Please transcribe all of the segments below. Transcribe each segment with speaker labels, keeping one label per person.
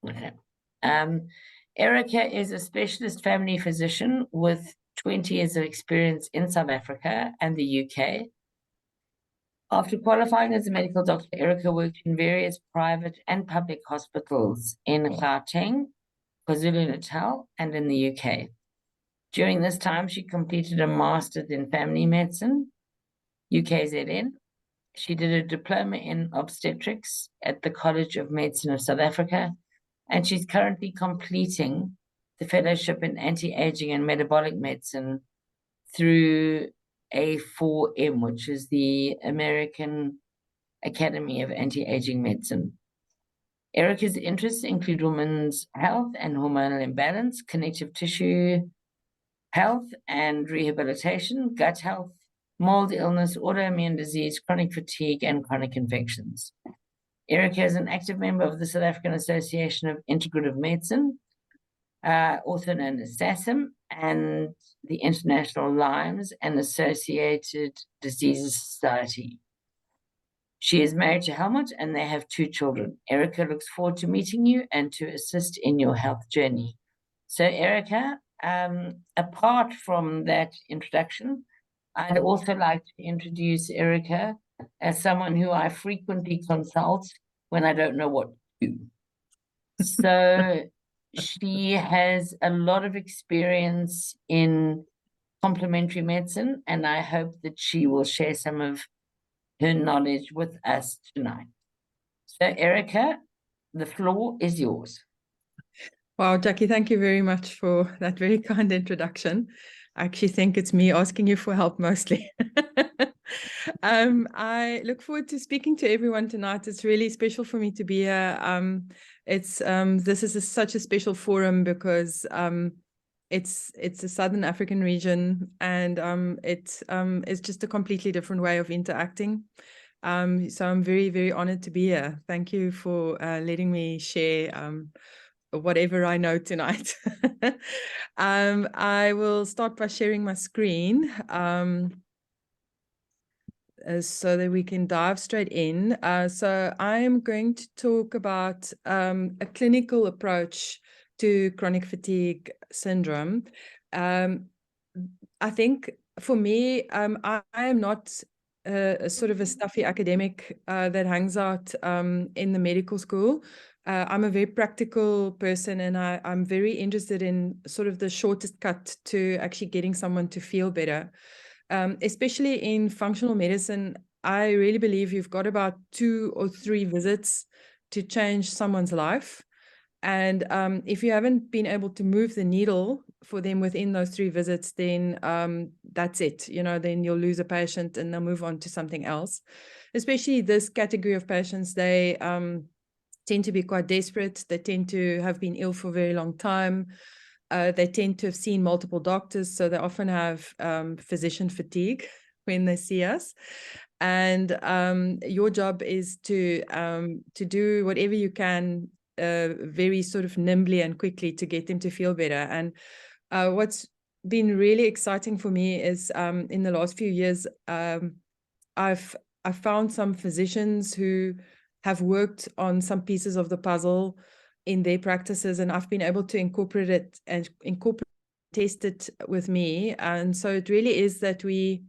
Speaker 1: Okay. Erika is a specialist family physician with 20 years of experience in South Africa and the UK. After qualifying as a medical doctor, Erika worked in various private and public hospitals in Gauteng, KwaZulu-Natal, and in the UK. During this time, she completed a master's in family medicine, UKZN. She did a diploma in obstetrics at the College of Medicine of South Africa, and she's currently completing the fellowship in anti-aging and metabolic medicine through FAAMM, which is the American Academy of Anti-Aging Medicine. Erika's interests include women's health and hormonal imbalance, connective tissue health and rehabilitation, gut health, mold illness, autoimmune disease, chronic fatigue, and chronic infections. Erika is an active member of the South African Association of Integrative Medicine, also known as SASIM, and the International Lyme and Associated Diseases Society. She is married to Helmut, and they have 2 children. Erika looks forward to meeting you and to assist in your health journey. So, Erika, apart from that introduction, I'd also like to introduce Erika as someone who I frequently consult when I don't know what to do. So she has a lot of experience in complementary medicine, and I hope that she will share some of her knowledge with us tonight. So, Erika, the floor is yours.
Speaker 2: Wow, Jackie, thank you very much for that very kind introduction. I actually think it's me asking you for help mostly. I look forward to speaking to everyone tonight. It's really special for me to be here. This is such a special forum because it's a Southern African region, and it's just a completely different way of interacting. So I'm very, very honored to be here. Thank you for letting me share whatever I know tonight. I will start by sharing my screen so that we can dive straight in. So I'm going to talk about a clinical approach to chronic fatigue syndrome. I think for me, I am not a sort of a stuffy academic that hangs out in the medical school. I'm a very practical person, and I'm very interested in sort of the shortest cut to actually getting someone to feel better. Especially in functional medicine, I really believe you've got about 2 or 3 visits to change someone's life. And if you haven't been able to move the needle for them within those 3 visits, then that's it. Then you'll lose a patient and they'll move on to something else. Especially this category of patients, they tend to be quite desperate. They tend to have been ill for a very long time. They tend to have seen multiple doctors, so they often have physician fatigue when they see us. And your job is to do whatever you can very sort of nimbly and quickly to get them to feel better. And what's been really exciting for me is in the last few years, I've found some physicians who have worked on some pieces of the puzzle in their practices, and I've been able to incorporate it and test it with me. And so it really is that we,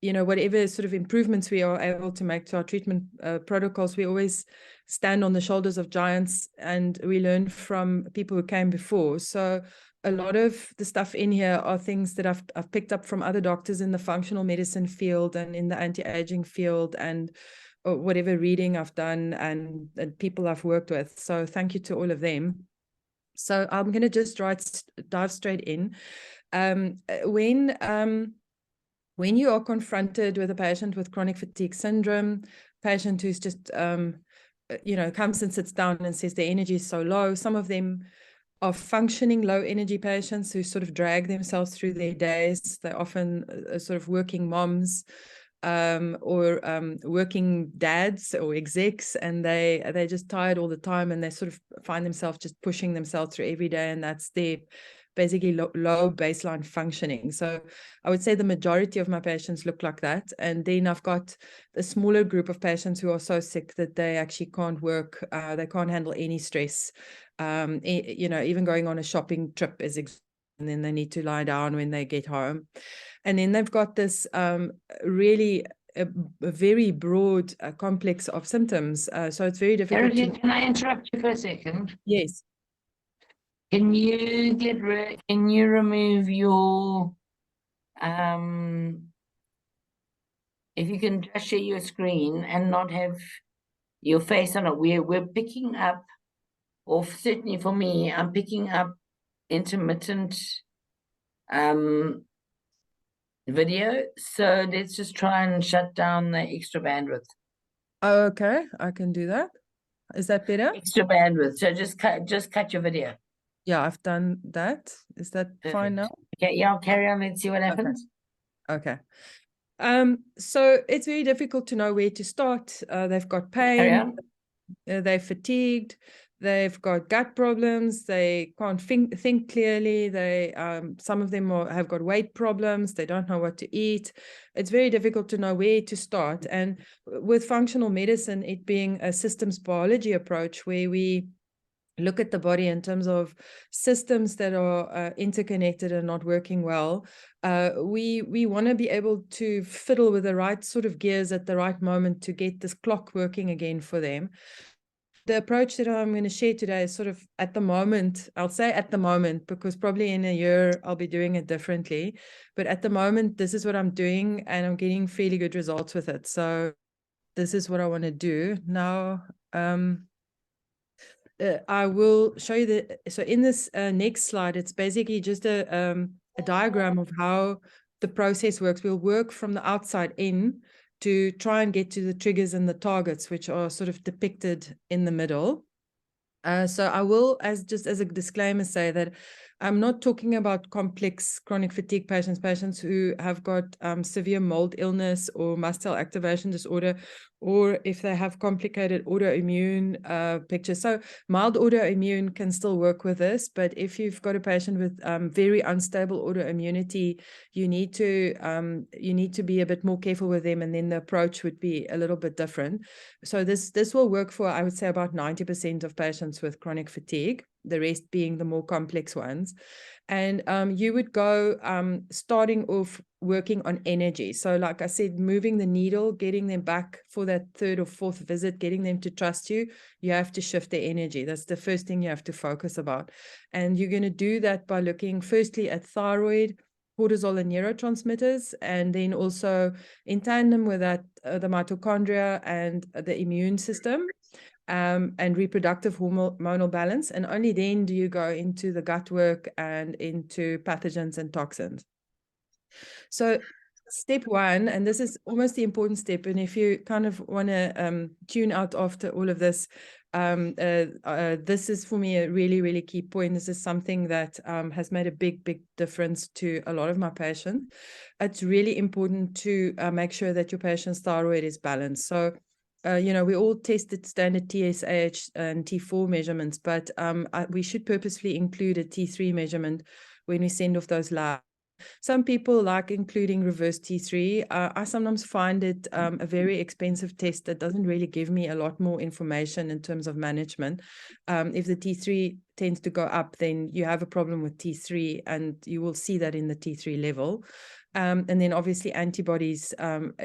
Speaker 2: whatever sort of improvements we are able to make to our treatment protocols, we always stand on the shoulders of giants, and we learn from people who came before. So a lot of the stuff in here are things that I've picked up from other doctors in the functional medicine field and in the anti-aging field, and whatever reading I've done and people I've worked with. So thank you to all of them. So I'm going to just dive straight in. When you are confronted with a patient with chronic fatigue syndrome, patient who's just, comes and sits down and says their energy is so low, some of them are functioning low energy patients who sort of drag themselves through their days. They're often sort of working moms, or working dads or execs, and they're just tired all the time, and they sort of find themselves just pushing themselves through every day, and that's their basically low baseline functioning. So I would say the majority of my patients look like that. And then I've got a smaller group of patients who are so sick that they actually can't work. They can't handle any stress. You know, even going on a shopping trip is and then they need to lie down when they get home. And then they've got this really a very broad complex of symptoms. So it's very difficult.
Speaker 1: Erika, can I interrupt you for a second?
Speaker 2: Yes.
Speaker 1: Can you can you remove your if you can just share your screen and not have your face on it? We're picking up, or certainly for me, I'm picking up intermittent video. So let's just try and shut down the extra bandwidth.
Speaker 2: Okay, I can do that. Is that better?
Speaker 1: Extra bandwidth. So just cut your video.
Speaker 2: Yeah, I've done that. Is that fine now?
Speaker 1: Okay, yeah, I'll carry on. Let's see what happens.
Speaker 2: Okay. So it's very difficult to know where to start. They've got pain, they're fatigued, they've got gut problems, they can't think clearly, they some of them have got weight problems, they don't know what to eat. It's very difficult to know where to start. And with functional medicine, it being a systems biology approach where we look at the body in terms of systems that are interconnected and not working well, we want to be able to fiddle with the right sort of gears at the right moment to get this clock working again for them. The approach that I'm going to share today is sort of at the moment, I'll say at the moment, because probably in a year I'll be doing it differently. But at the moment, this is what I'm doing and I'm getting fairly good results with it. So this is what I want to do. Now, I will show you so in this next slide, it's basically just a diagram of how the process works. We'll work from the outside in to try and get to the triggers and the targets, which are sort of depicted in the middle. So I will, just as a disclaimer, say that I'm not talking about complex chronic fatigue patients who have got severe mold illness or mast cell activation disorder, or if they have complicated autoimmune pictures. So mild autoimmune can still work with this, but if you've got a patient with very unstable autoimmunity, you need to be a bit more careful with them, and then the approach would be a little bit different. So this will work for, I would say, about 90% of patients with chronic fatigue, the rest being the more complex ones. And you would go starting off working on energy. So like I said, moving the needle, getting them back for that third or fourth visit, getting them to trust you, you have to shift their energy. That's the first thing you have to focus about. And you're going to do that by looking firstly at thyroid, cortisol and neurotransmitters, and then also in tandem with that, the mitochondria and the immune system. And reproductive hormonal balance. And only then do you go into the gut work and into pathogens and toxins. So step one, and this is almost the important step, and if you kind of want to tune out after all of this, this is for me a really, really key point. This is something that has made a big difference to a lot of my patients. It's really important to make sure that your patient's thyroid is balanced. So you know, we all tested standard TSH and T4 measurements, but we should purposefully include a T3 measurement when we send off those labs. Some people like including reverse T3. I sometimes find it a very expensive test that doesn't really give me a lot more information in terms of management. If the T3 tends to go up, then you have a problem with T3, and you will see that in the T3 level. And then obviously antibodies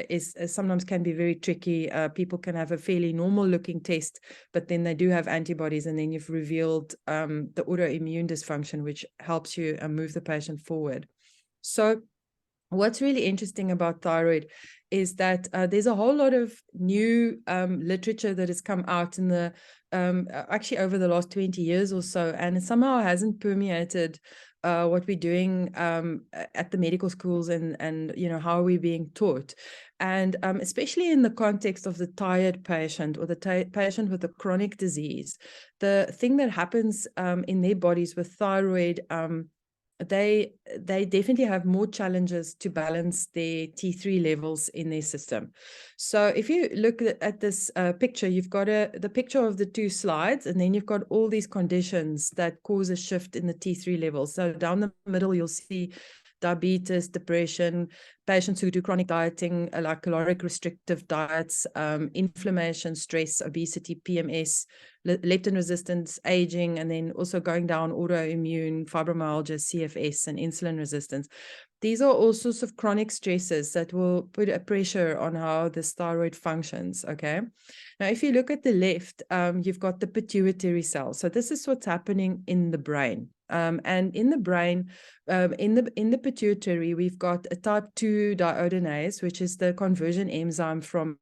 Speaker 2: is sometimes can be very tricky. People can have a fairly normal looking test, but then they do have antibodies, and then you've revealed the autoimmune dysfunction, which helps you move the patient forward. So what's really interesting about thyroid is that there's a whole lot of new literature that has come out in the actually over the last 20 years or so, and it somehow hasn't permeated what we're doing at the medical schools and you know, how are we being taught. And especially in the context of the tired patient or the patient with a chronic disease, the thing that happens in their bodies with thyroid they definitely have more challenges to balance their T3 levels in their system. So if you look at this picture, you've got the picture of the two slides, and then you've got all these conditions that cause a shift in the T3 levels. So down the middle, you'll see diabetes, depression, patients who do chronic dieting, like caloric restrictive diets, inflammation, stress, obesity, PMS, leptin resistance, aging, and then also going down autoimmune, fibromyalgia, CFS, and insulin resistance. These are all sorts of chronic stresses that will put a pressure on how this thyroid functions, okay? Now, if you look at the left, you've got the pituitary cell. So this is what's happening in the brain. And in the brain, in the pituitary, we've got a type 2 deiodinase, which is the conversion enzyme from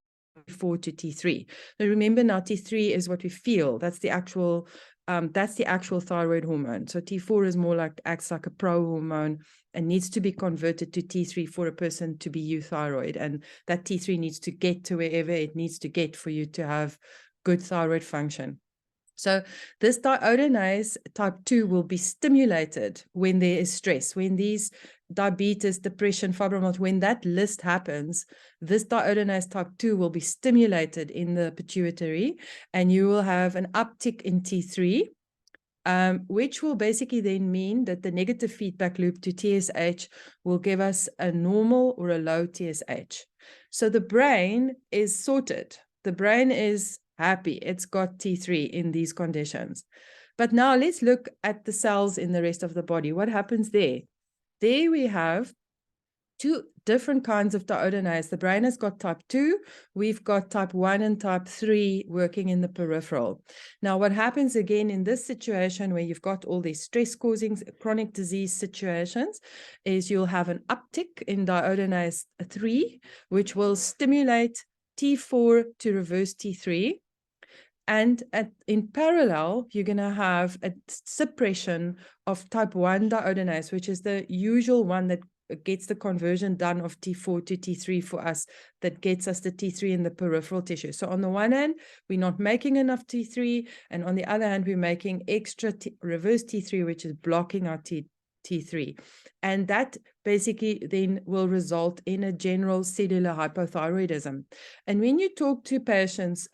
Speaker 2: T4 to T3. Now remember, now T3 is what we feel. That's the actual thyroid hormone. So T4 is more like, acts like a pro-hormone and needs to be converted to T3 for a person to be euthyroid. And that T3 needs to get to wherever it needs to get for you to have good thyroid function. So this deiodinase type 2 will be stimulated when there is stress, when these diabetes, depression, fibromyalgia, when that list happens, this deiodinase type 2 will be stimulated in the pituitary, and you will have an uptick in T3, which will basically then mean that the negative feedback loop to TSH will give us a normal or a low TSH. So the brain is sorted. The brain is happy. It's got T3 in these conditions. But now let's look at the cells in the rest of the body. What happens there? There we have two different kinds of deiodinase. The brain has got type 2. We've got type 1 and type 3 working in the peripheral. Now, what happens again in this situation where you've got all these stress-causing chronic disease situations is you'll have an uptick in deiodinase 3, which will stimulate T4 to reverse T3. And in parallel, you're going to have a suppression of type 1 deiodinase, which is the usual one that gets the conversion done of T4 to T3 for us, that gets us the T3 in the peripheral tissue. So on the one hand, we're not making enough T3, and on the other hand, we're making extra reverse T3, which is blocking our T3. And that basically then will result in a general cellular hypothyroidism. And when you talk to patients,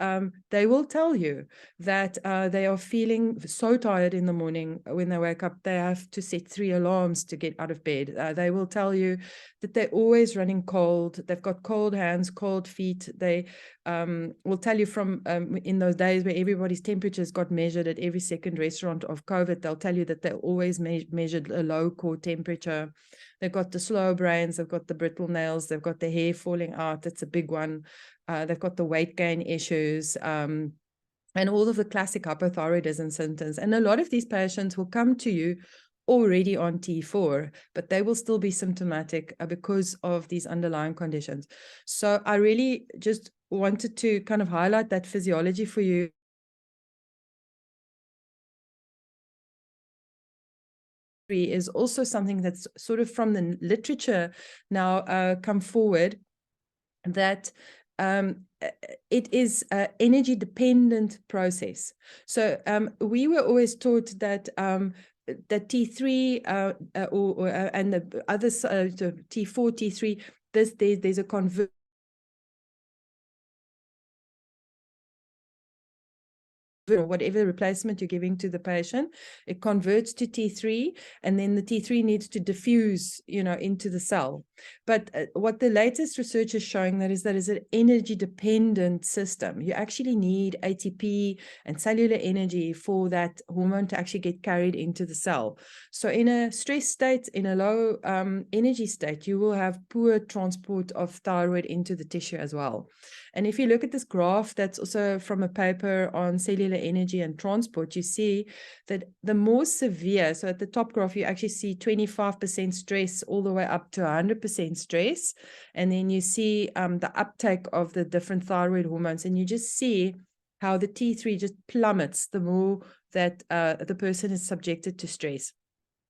Speaker 2: they will tell you that they are feeling so tired in the morning. When they wake up, they have to set 3 alarms to get out of bed. They will tell you that they're always running cold. They've got cold hands, cold feet. They will tell you from in those days where everybody's temperatures got measured at every second restaurant of COVID, they'll tell you that they always measured a low core temperature. They've got the slow brains, they've got the brittle nails, they've got the hair falling out. That's a big one. They've got the weight gain issues, and all of the classic hypothyroidism symptoms. And a lot of these patients will come to you already on T4, but they will still be symptomatic because of these underlying conditions. So I really just wanted to kind of highlight that physiology for you. Is also something that's sort of from the literature now come forward, that it is an energy dependent process. So we were always taught that that T3 and the others, T4, T3, there's a conversion. Or whatever replacement you're giving to the patient, it converts to T3, and then the T3 needs to diffuse, into the cell. But what the latest research is showing that is an energy dependent system. You actually need ATP and cellular energy for that hormone to actually get carried into the cell. So in a stress state, in a low energy state, you will have poor transport of thyroid into the tissue as well. And if you look at this graph, that's also from a paper on cellular energy and transport, you see that the more severe, so at the top graph, you actually see 25% stress all the way up to 100% stress. And then you see the uptake of the different thyroid hormones, and you just see how the T3 just plummets the more that the person is subjected to stress.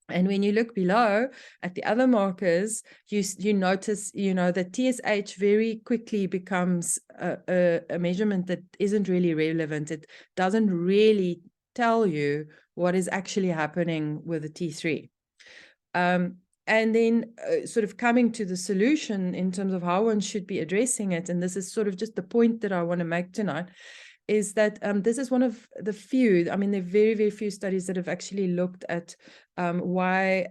Speaker 2: And when you look below at the other markers, you notice, that TSH very quickly becomes a measurement that isn't really relevant. It doesn't really tell you what is actually happening with the T3. And then sort of coming to the solution in terms of how one should be addressing it, and this is sort of just the point that I want to make tonight, is that this is one of the few, I mean, there are very, very few studies that have actually looked at why,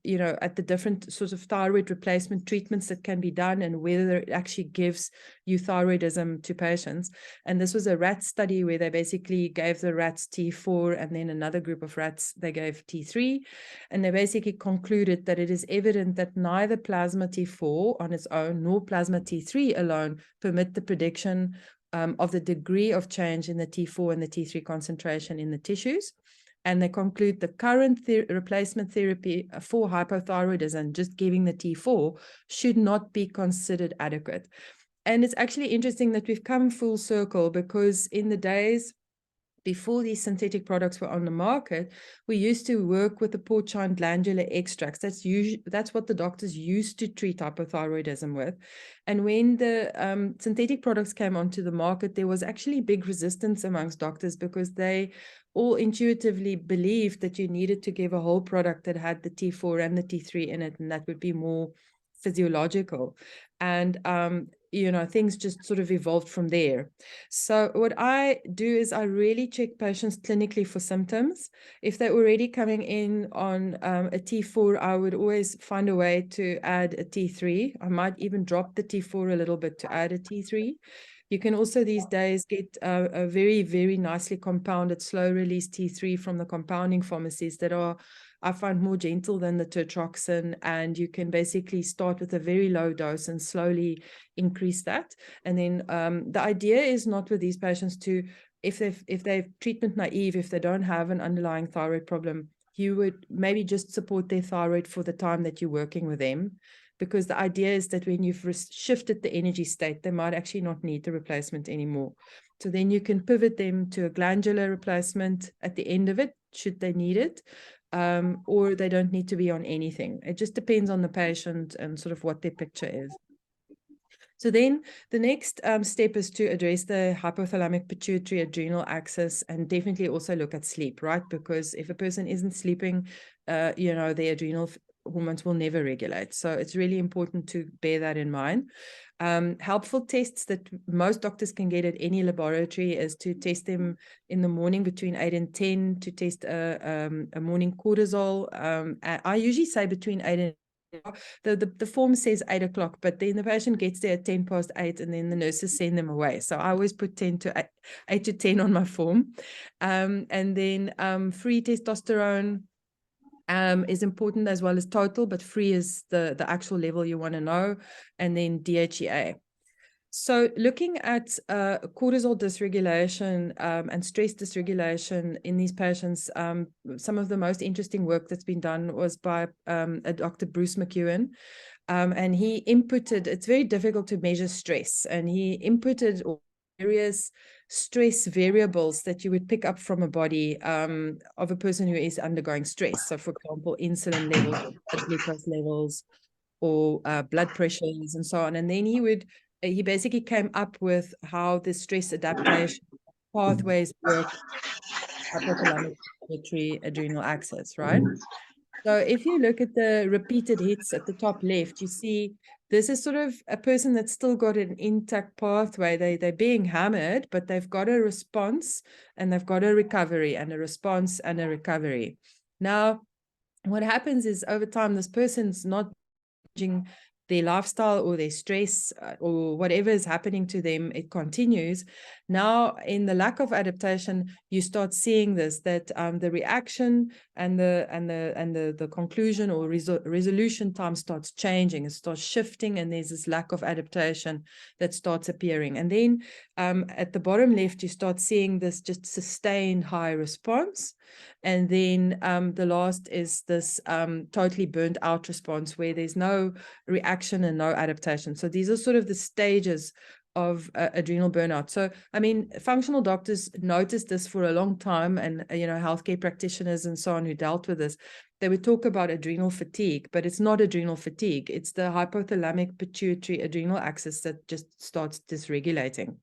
Speaker 2: you know, at the different sorts of thyroid replacement treatments that can be done and whether it actually gives euthyroidism to patients. And this was a rat study where they basically gave the rats T4 and then another group of rats, they gave T3. And they basically concluded that it is evident that neither plasma T4 on its own nor plasma T3 alone permit the prediction of the degree of change in the T4 and the T3 concentration in the tissues. And they conclude the current replacement therapy for hypothyroidism, just giving the T4, should not be considered adequate. And it's actually interesting that we've come full circle, because in the days before these synthetic products were on the market, we used to work with the porcine glandular extracts. That's what the doctors used to treat hypothyroidism with. And when the synthetic products came onto the market, there was actually big resistance amongst doctors, because they all intuitively believed that you needed to give a whole product that had the T4 and the T3 in it, and that would be more physiological. And you know, things just sort of evolved from there. So what I do is I really check patients clinically for symptoms. If they're already coming in on a T4, I would always find a way to add a T3. I might even drop the T4 a little bit to add a T3. You can also these days get a very, very nicely compounded slow release T3 from the compounding pharmacies that are, I find, more gentle than the tetroxin, and you can basically start with a very low dose and slowly increase that. And then the idea is not with these patients to, if they're treatment naive, if they don't have an underlying thyroid problem, you would maybe just support their thyroid for the time that you're working with them, because the idea is that when you've shifted the energy state, they might actually not need the replacement anymore. So then you can pivot them to a glandular replacement at the end of it, should they need it. Or they don't need to be on anything. It just depends on the patient and sort of what their picture is. So then the next step is to address the hypothalamic pituitary adrenal axis, and definitely also look at sleep, right? Because if a person isn't sleeping, you know, the adrenal hormones will never regulate. So it's really important to bear that in mind. Helpful tests that most doctors can get at any laboratory is to test them in the morning between 8 and 10 to test a morning cortisol. I usually say between 8 and the form says 8 o'clock, but then the patient gets there at 10 past 8 and then the nurses send them away. So I always put 8 to 10 on my form. And then free testosterone is important, as well as total, but free is the actual level you want to know. And then DHEA. So looking at cortisol dysregulation and stress dysregulation in these patients, some of the most interesting work that's been done was by a Dr. Bruce McEwen. And he inputted, it's very difficult to measure stress, and he inputted various stress variables that you would pick up from a body of a person who is undergoing stress. So for example, insulin levels, blood glucose levels, or blood pressures and so on. And then he basically came up with how the stress adaptation pathways work, hypothalamic pituitary adrenal axis, right? So if you look at the repeated hits at the top left, you see this is sort of a person that's still got an intact pathway. They're being hammered, but they've got a response and they've got a recovery, and a response and a recovery. Now, what happens is over time, this person's not changing their lifestyle or their stress or whatever is happening to them, it continues. Now, in the lack of adaptation, you start seeing this, that the reaction and the conclusion or resolution time starts changing. It starts shifting, and there's this lack of adaptation that starts appearing. And then at the bottom left, you start seeing this just sustained high response. And then the last is this totally burnt out response, where there's no reaction and no adaptation. So these are sort of the stages adrenal burnout. So, I mean, functional doctors noticed this for a long time, and, healthcare practitioners and so on who dealt with this, they would talk about adrenal fatigue, but it's not adrenal fatigue. It's the hypothalamic pituitary adrenal axis that just starts dysregulating.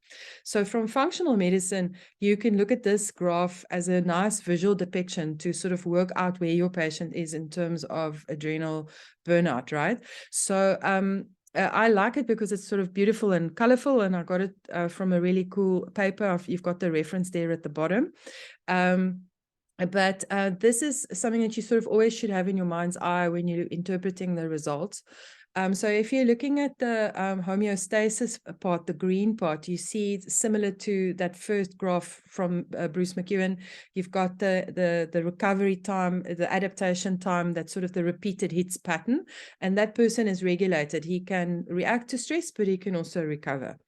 Speaker 2: So from functional medicine, you can look at this graph as a nice visual depiction to sort of work out where your patient is in terms of adrenal burnout, right? So, I like it because it's sort of beautiful and colorful, and I got it from a really cool paper. You've got the reference there at the bottom. But this is something that you sort of always should have in your mind's eye when you're interpreting the results. So if you're looking at the homeostasis part, the green part, you see similar to that first graph from Bruce McEwen. You've got the recovery time, the adaptation time, that's sort of the repeated hits pattern. And that person is regulated. He can react to stress, but he can also recover.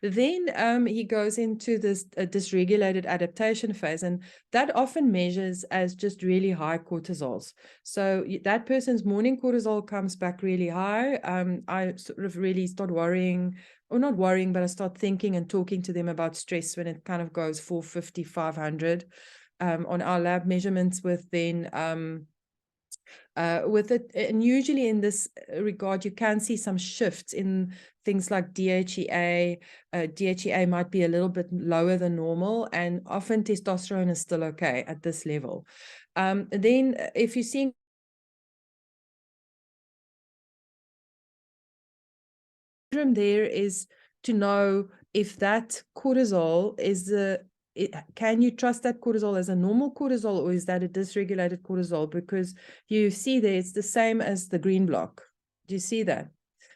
Speaker 2: Then he goes into this dysregulated adaptation phase, and that often measures as just really high cortisols. So that person's morning cortisol comes back really high. I sort of really start worrying, or not worrying, but I start thinking and talking to them about stress when it kind of goes 450, 500 on our lab measurements with then with it. And usually in this regard, you can see some shifts in things like DHEA. DHEA might be a little bit lower than normal, and often testosterone is still okay at this level. Then if you're seeing there is to know if that cortisol is can you trust that cortisol as a normal cortisol, or is that a dysregulated cortisol? Because you see there, it's the same as the green block. Do you see that?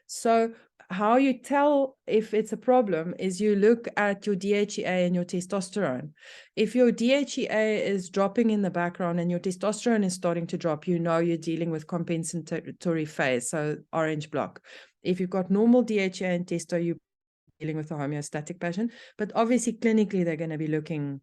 Speaker 2: So how you tell if it's a problem is you look at your DHEA and your testosterone. If your DHEA is dropping in the background and your testosterone is starting to drop, you know you're dealing with compensatory phase, so orange block. If you've got normal DHEA and testo, you're dealing with a homeostatic patient, but obviously clinically they're going to be looking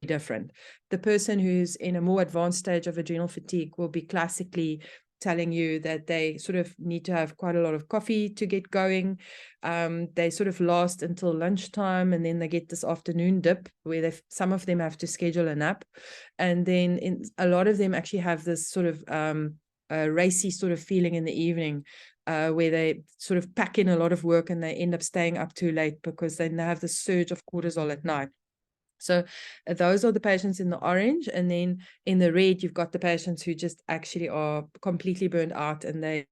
Speaker 2: different. The person who's in a more advanced stage of adrenal fatigue will be classically telling you that they sort of need to have quite a lot of coffee to get going. They sort of last until lunchtime, and then they get this afternoon dip where some of them have to schedule a nap. And then a lot of them actually have this sort of racy sort of feeling in the evening, where they sort of pack in a lot of work and they end up staying up too late because then they have the surge of cortisol at night. So those are the patients in the orange, and then in the red, you've got the patients who just actually are completely burned out, and they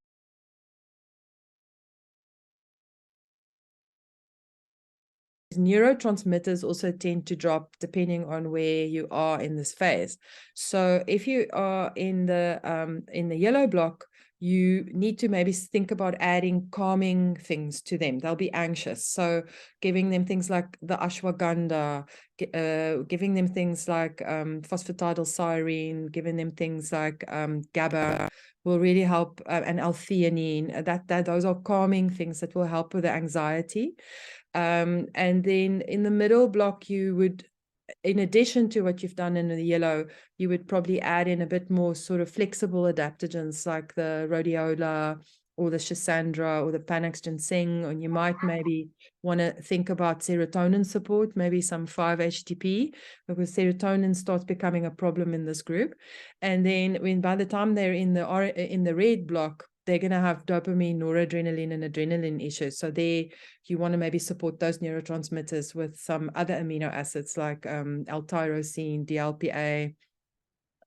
Speaker 2: neurotransmitters also tend to drop depending on where you are in this phase. So if you are in the yellow block, you need to maybe think about adding calming things to them. They'll be anxious. So giving them things like the ashwagandha, giving them things like phosphatidylserine, giving them things like GABA will really help, and L-theanine. Those are calming things that will help with the anxiety. And then in the middle block, you would, in addition to what you've done in the yellow, you would probably add in a bit more sort of flexible adaptogens like the rhodiola or the schisandra or the panax ginseng, and you might maybe want to think about serotonin support, maybe some 5-HTP, because serotonin starts becoming a problem in this group. And then by the time they're in the red block, they're going to have dopamine, noradrenaline, and adrenaline issues. So there, you want to maybe support those neurotransmitters with some other amino acids like L-tyrosine, DLPA,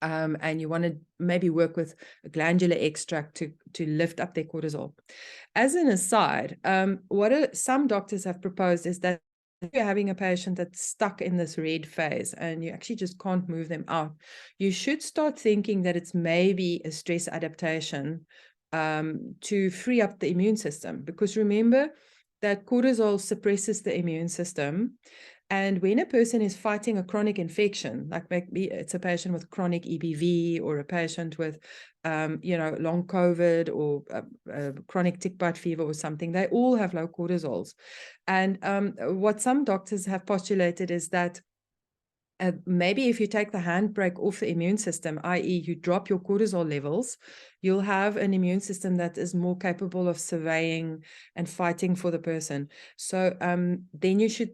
Speaker 2: and you want to maybe work with a glandular extract to lift up their cortisol. As an aside, what some doctors have proposed is that if you're having a patient that's stuck in this red phase and you actually just can't move them out, you should start thinking that it's maybe a stress adaptation to free up the immune system. Because remember that cortisol suppresses the immune system. And when a person is fighting a chronic infection, like maybe it's a patient with chronic EBV or a patient with, long COVID or chronic tick bite fever or something, they all have low cortisols. And what some doctors have postulated is that maybe if you take the handbrake off the immune system, i.e. you drop your cortisol levels, you'll have an immune system that is more capable of surveying and fighting for the person. So then you should,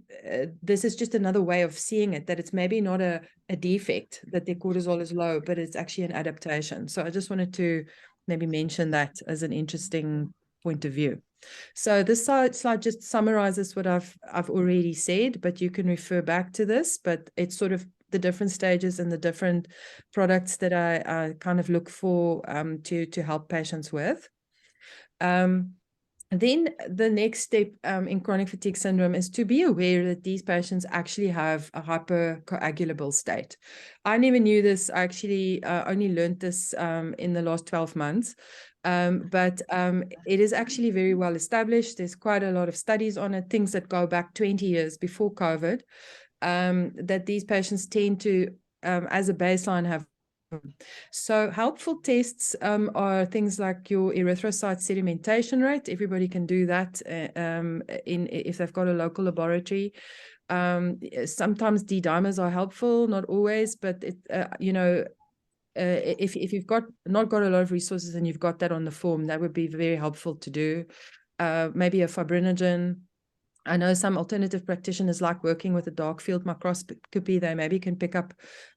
Speaker 2: this is just another way of seeing it, that it's maybe not a defect that their cortisol is low, but it's actually an adaptation. So I just wanted to maybe mention that as an interesting point of view. So this slide just summarizes what I've already said, but you can refer back to this, but it's sort of the different stages and the different products that I kind of look for to help patients with. Then the next step in chronic fatigue syndrome is to be aware that these patients actually have a hypercoagulable state. I never knew this. I actually only learned this in the last 12 months. But it is actually very well established. There's quite a lot of studies on it, things that go back 20 years before COVID, that these patients tend to, as a baseline, have. So helpful tests are things like your erythrocyte sedimentation rate. Everybody can do that if they've got a local laboratory. Sometimes D-dimers are helpful, not always, but if you've not got a lot of resources and you've got that on the form, that would be very helpful to do. Maybe a fibrinogen. I know some alternative practitioners like working with a dark field microscopy. They maybe can pick up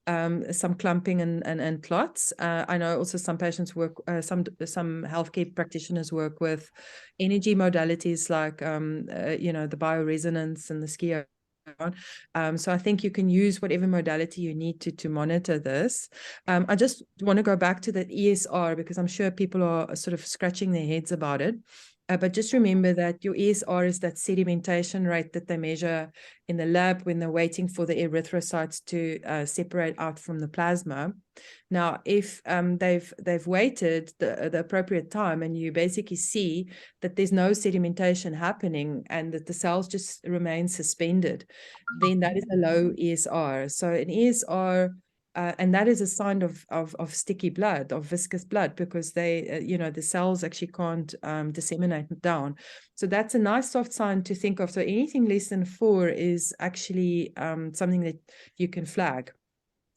Speaker 2: some clumping and clots. I know also some patients work, some healthcare practitioners work with energy modalities like, the bioresonance and the skio. So I think you can use whatever modality you need to monitor this. I just want to go back to the ESR because I'm sure people are sort of scratching their heads about it. But just remember that your ESR is that sedimentation rate that they measure in the lab when they're waiting for the erythrocytes to separate out from the plasma. Now, if they've waited the appropriate time and you basically see that there's no sedimentation happening and that the cells just remain suspended, then that is a low ESR. So an ESR, and that is a sign of sticky blood, of viscous blood, because they, the cells actually can't disseminate down. So that's a nice soft sign to think of. So anything less than 4 is actually something that you can flag.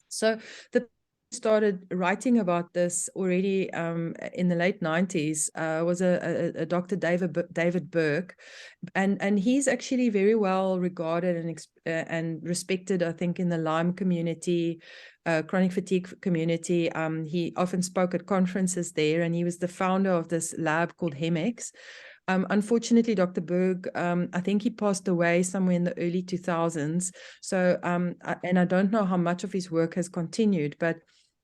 Speaker 2: So the started writing about this already in the late 90s was a Dr. David Burke, and he's actually very well regarded and respected, I think, in the Lyme community, chronic fatigue community. He often spoke at conferences there, and he was the founder of this lab called HEMEX. Unfortunately, Dr. Berg, I think he passed away somewhere in the early 2000s. So, and I don't know how much of his work has continued, but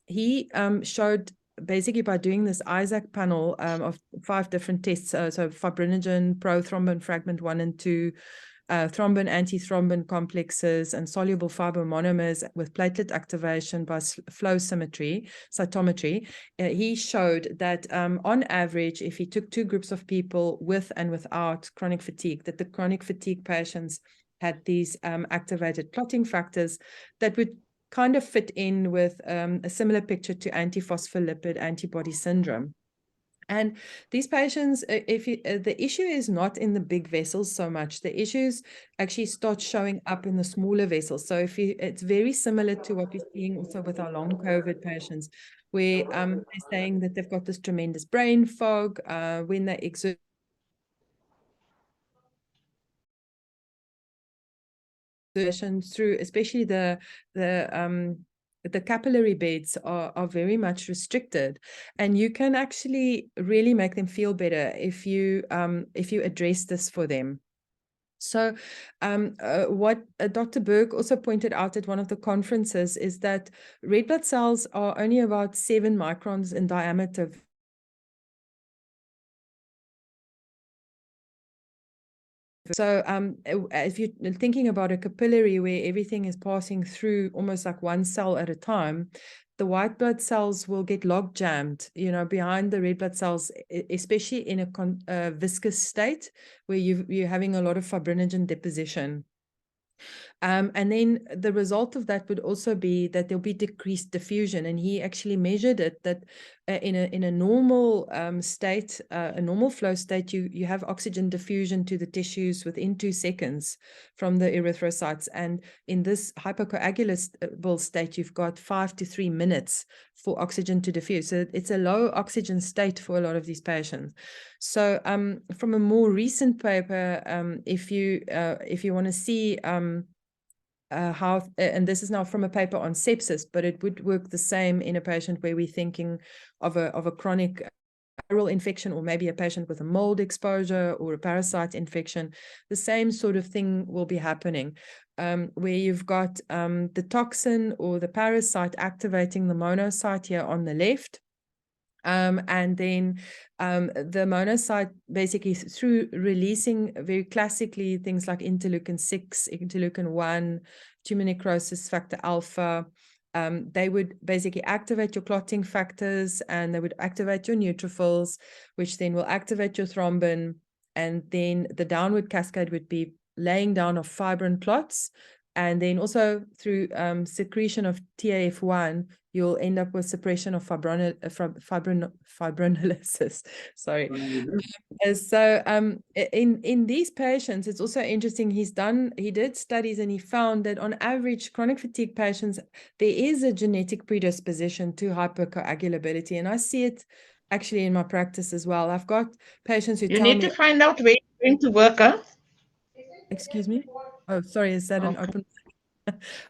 Speaker 2: he showed basically by doing this Isaac panel of 5 different tests, so fibrinogen, prothrombin fragment 1 and 2, thrombin, antithrombin complexes, and soluble fibromonomers with platelet activation by flow cytometry. He showed that on average, if he took 2 groups of people with and without chronic fatigue, that the chronic fatigue patients had these activated clotting factors that would kind of fit in with a similar picture to antiphospholipid antibody syndrome. And these patients, the issue is not in the big vessels so much. The issues actually start showing up in the smaller vessels. So it's very similar to what we're seeing also with our long COVID patients, where they're saying that they've got this tremendous brain fog when they exert through, especially the capillary beds are very much restricted, and you can actually really make them feel better if you address this for them. So what Dr. Berg also pointed out at one of the conferences is that red blood cells are only about 7 microns in diameter. So if you're thinking about a capillary where everything is passing through almost like one cell at a time, the white blood cells will get log jammed, behind the red blood cells, especially in a viscous state where you're having a lot of fibrinogen deposition. And then the result of that would also be that there'll be decreased diffusion. And he actually measured it that in a normal state, a normal flow state, you have oxygen diffusion to the tissues within 2 seconds from the erythrocytes. And in this hypercoagulable state, you've got 5 to 3 minutes for oxygen to diffuse. So it's a low oxygen state for a lot of these patients. So from a more recent paper, if you want to see how, and this is now from a paper on sepsis, but it would work the same in a patient where we're thinking of a chronic viral infection, or maybe a patient with a mold exposure or a parasite infection. The same sort of thing will be happening, where you've got the toxin or the parasite activating the monocyte here on the left. And then the monocyte, basically through releasing very classically things like interleukin-6, interleukin-1, tumor necrosis factor alpha, they would basically activate your clotting factors, and they would activate your neutrophils, which then will activate your thrombin. And then the downward cascade would be laying down of fibrin clots. And then also through secretion of TAF1, you'll end up with suppression of fibrinolysis. Sorry. So in these patients, it's also interesting. He did studies, and he found that on average, chronic fatigue patients, there is a genetic predisposition to hypercoagulability, and I see it actually in my practice as well. I've got patients who
Speaker 3: You
Speaker 2: tell
Speaker 3: need
Speaker 2: me,
Speaker 3: to find out where you're going to work, huh?
Speaker 2: excuse me. Oh, sorry. Is that an open?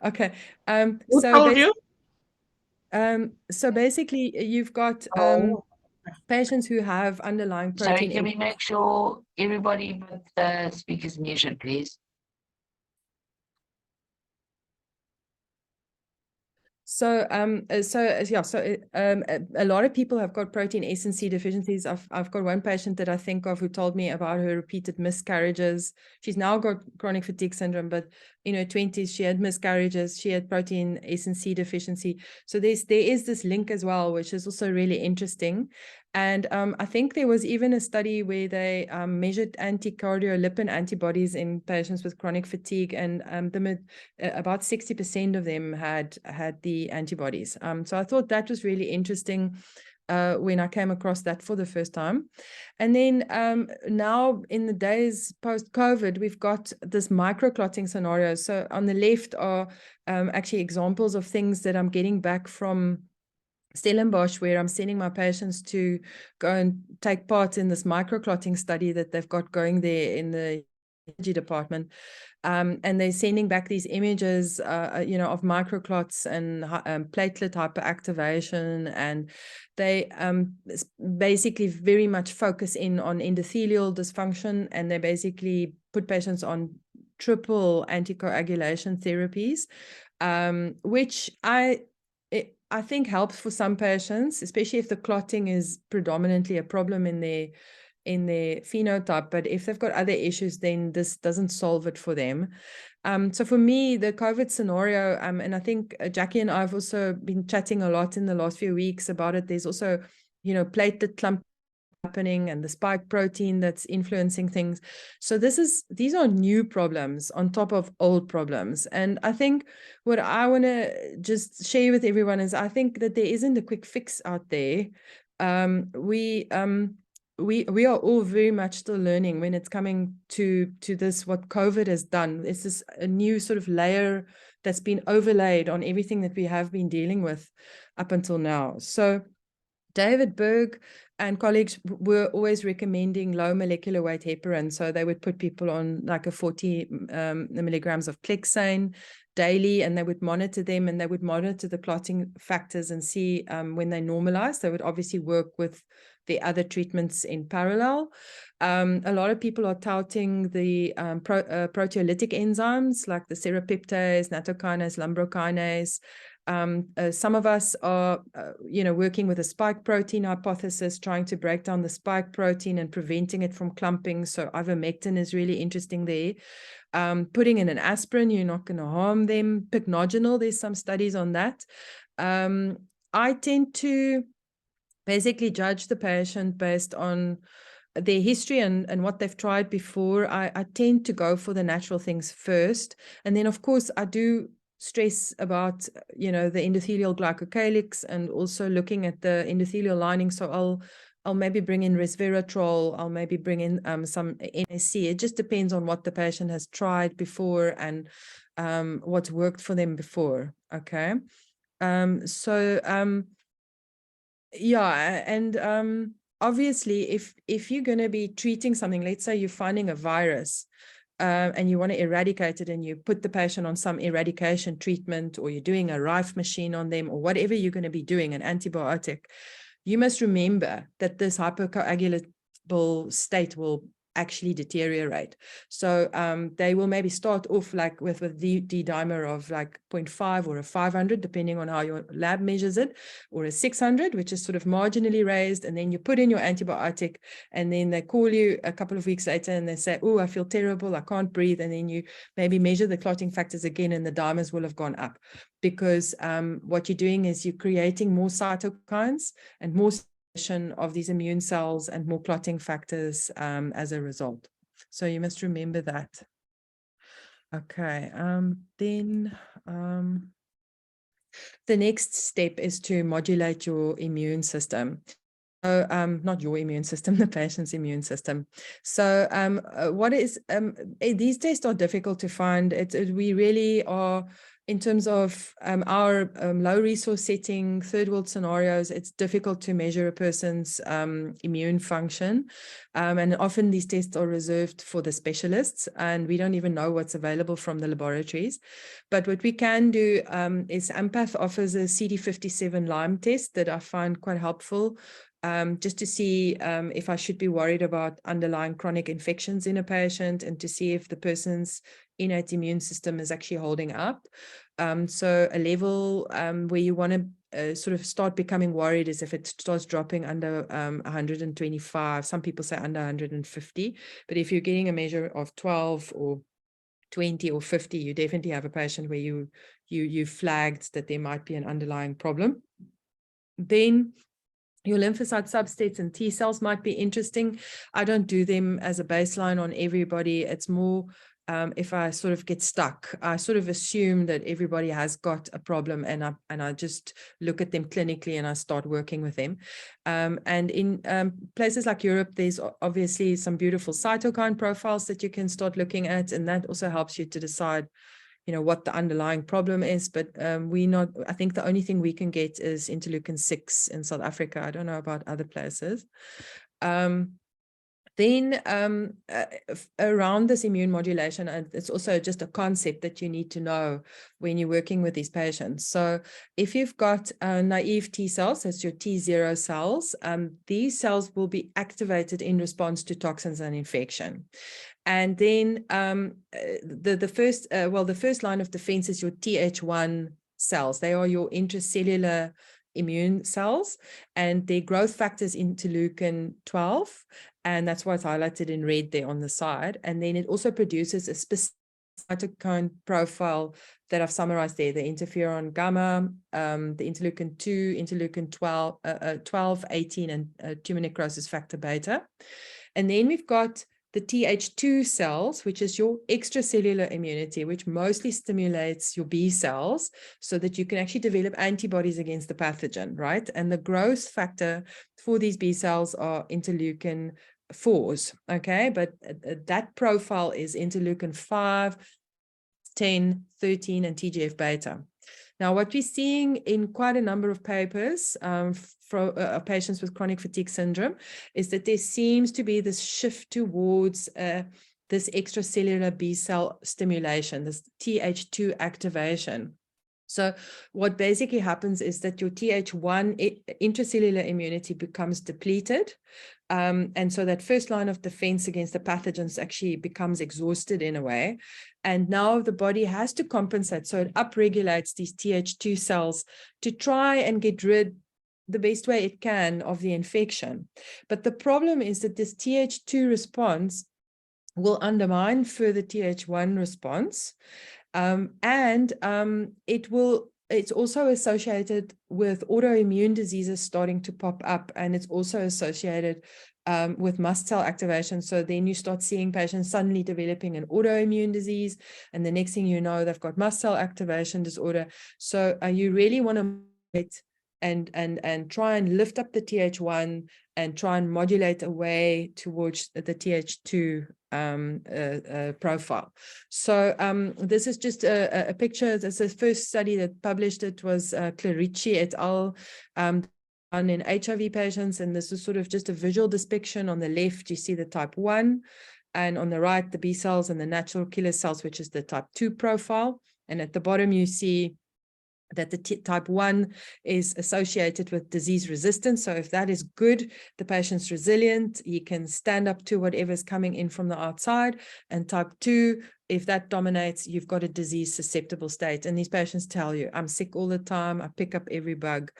Speaker 2: Okay.
Speaker 3: Who told you?
Speaker 2: So basically, you've got patients who have underlying
Speaker 1: Sorry,
Speaker 2: protein.
Speaker 1: can we make sure everybody but the speakers muted, please?
Speaker 2: So a lot of people have got protein S and C deficiencies. I've got one patient that I think of who told me about her repeated miscarriages. She's now got chronic fatigue syndrome, but in her 20s, she had miscarriages. She had protein S and C deficiency. So there is this link as well, which is also really interesting. And I think there was even a study where they measured anticardiolipin antibodies in patients with chronic fatigue, and about 60% of them had the antibodies. So I thought that was really interesting when I came across that for the first time. And then now in the days post-COVID, we've got this microclotting scenario. So on the left are actually examples of things that I'm getting back from Stellenbosch, where I'm sending my patients to go and take part in this microclotting study that they've got going there in the energy department. And they're sending back these images, of microclots and platelet hyperactivation, and they basically very much focus in on endothelial dysfunction, and they basically put patients on triple anticoagulation therapies, which I think helps for some patients, especially if the clotting is predominantly a problem in their phenotype. But if they've got other issues, then this doesn't solve it for them. So for me, the COVID scenario, and I think Jackie and I have also been chatting a lot in the last few weeks about it. There's also, platelet clump happening, and the spike protein that's influencing things. So these are new problems on top of old problems. And I think what I want to just share with everyone is I think that there isn't a quick fix out there. We are all very much still learning when it's coming to this, what COVID has done. It's this a new sort of layer that's been overlaid on everything that we have been dealing with up until now. So David Berg and colleagues were always recommending low molecular weight heparin. So they would put people on like a 40 milligrams of Clexane daily, and they would monitor them, and they would monitor the clotting factors and see when they normalize. They would obviously work with the other treatments in parallel. A lot of people are touting the proteolytic enzymes like the serrapeptase, nattokinase, lumbrokinase. Some of us are, working with a spike protein hypothesis, trying to break down the spike protein and preventing it from clumping. So ivermectin is really interesting there. Putting in an aspirin, you're not going to harm them. Pycnogenol, there's some studies on that. I tend to basically judge the patient based on their history and what they've tried before, I tend to go for the natural things first. And then, of course, I do stress about, the endothelial glycocalyx and also looking at the endothelial lining. So I'll maybe bring in resveratrol, I'll maybe bring in some NAC. It just depends on what the patient has tried before and what's worked for them before, okay? Yeah, and obviously, if you're going to be treating something, let's say you're finding a virus and you want to eradicate it, and you put the patient on some eradication treatment, or you're doing a Rife machine on them, or whatever you're going to be doing, an antibiotic, you must remember that this hypercoagulable state will actually deteriorate. So they will maybe start off like with the D-dimer of like 0.5 or a 500, depending on how your lab measures it, or a 600, which is sort of marginally raised. And then you put in your antibiotic, and then they call you a couple of weeks later and they say, oh, I feel terrible, I can't breathe. And then you maybe measure the clotting factors again, and the dimers will have gone up, because what you're doing is you're creating more cytokines and more of these immune cells and more clotting factors as a result. So you must remember that. Okay, then the next step is to modulate your immune system. So, not your immune system, the patient's immune system. So these tests are difficult to find. We really are, in terms of our low resource setting, third world scenarios, it's difficult to measure a person's immune function. And often these tests are reserved for the specialists, and we don't even know what's available from the laboratories. But what we can do is Ampath offers a CD57 Lyme test that I find quite helpful, just to see if I should be worried about underlying chronic infections in a patient, and to see if the person's innate immune system is actually holding up. So a level where you want to sort of start becoming worried is if it starts dropping under 125. Some people say under 150, but if you're getting a measure of 12 or 20 or 50, you definitely have a patient where you flagged that there might be an underlying problem. Then your lymphocyte subsets and T cells might be interesting. I don't do them as a baseline on everybody. It's more if I sort of get stuck, I sort of assume that everybody has got a problem, and I just look at them clinically and I start working with them. And in places like Europe, there's obviously some beautiful cytokine profiles that you can start looking at, and that also helps you to decide, what the underlying problem is. But I think the only thing we can get is interleukin-6 in South Africa. I don't know about other places. Then around this immune modulation, it's also just a concept that you need to know when you're working with these patients. So if you've got naive T cells, that's your T0 cells, these cells will be activated in response to toxins and infection. And then the first line of defense is your Th1 cells. They are your intracellular immune cells, and their growth factor is interleukin-12, and that's why it's highlighted in red there on the side. And then it also produces a specific cytokine profile that I've summarized there: the interferon gamma, the interleukin-2, interleukin-12, 12, 18, and tumor necrosis factor beta. And then we've got the Th2 cells, which is your extracellular immunity, which mostly stimulates your B cells so that you can actually develop antibodies against the pathogen, right? And the growth factor for these B cells are interleukin-4s, okay? But that profile is interleukin-5, 10, 13, and TGF-beta. Now, what we're seeing in quite a number of papers for patients with chronic fatigue syndrome is that there seems to be this shift towards this extracellular B cell stimulation, this Th2 activation. So what basically happens is that your Th1 intracellular immunity becomes depleted. And so that first line of defense against the pathogens actually becomes exhausted in a way. And now the body has to compensate. So it upregulates these Th2 cells to try and get rid the best way it can of the infection. But the problem is that this Th2 response will undermine further Th1 response. And it will it's also associated with autoimmune diseases starting to pop up, and it's also associated with mast cell activation. So then you start seeing patients suddenly developing an autoimmune disease, and the next thing you know, they've got mast cell activation disorder. So you really want to and try and lift up the Th1 and try and modulate away towards the Th2 profile. So this is just a picture. This is the first study that published it was Clarici et al. In HIV patients, and this is sort of just a visual depiction. On the left, you see the type 1, and on the right, the B cells and the natural killer cells, which is the type 2 profile. And at the bottom, you see that the type 1 is associated with disease resistance. So if that is good, the patient's resilient, he can stand up to whatever's coming in from the outside. And type 2, if that dominates, you've got a disease susceptible state. And these patients tell you, I'm sick all the time, I pick up every bug.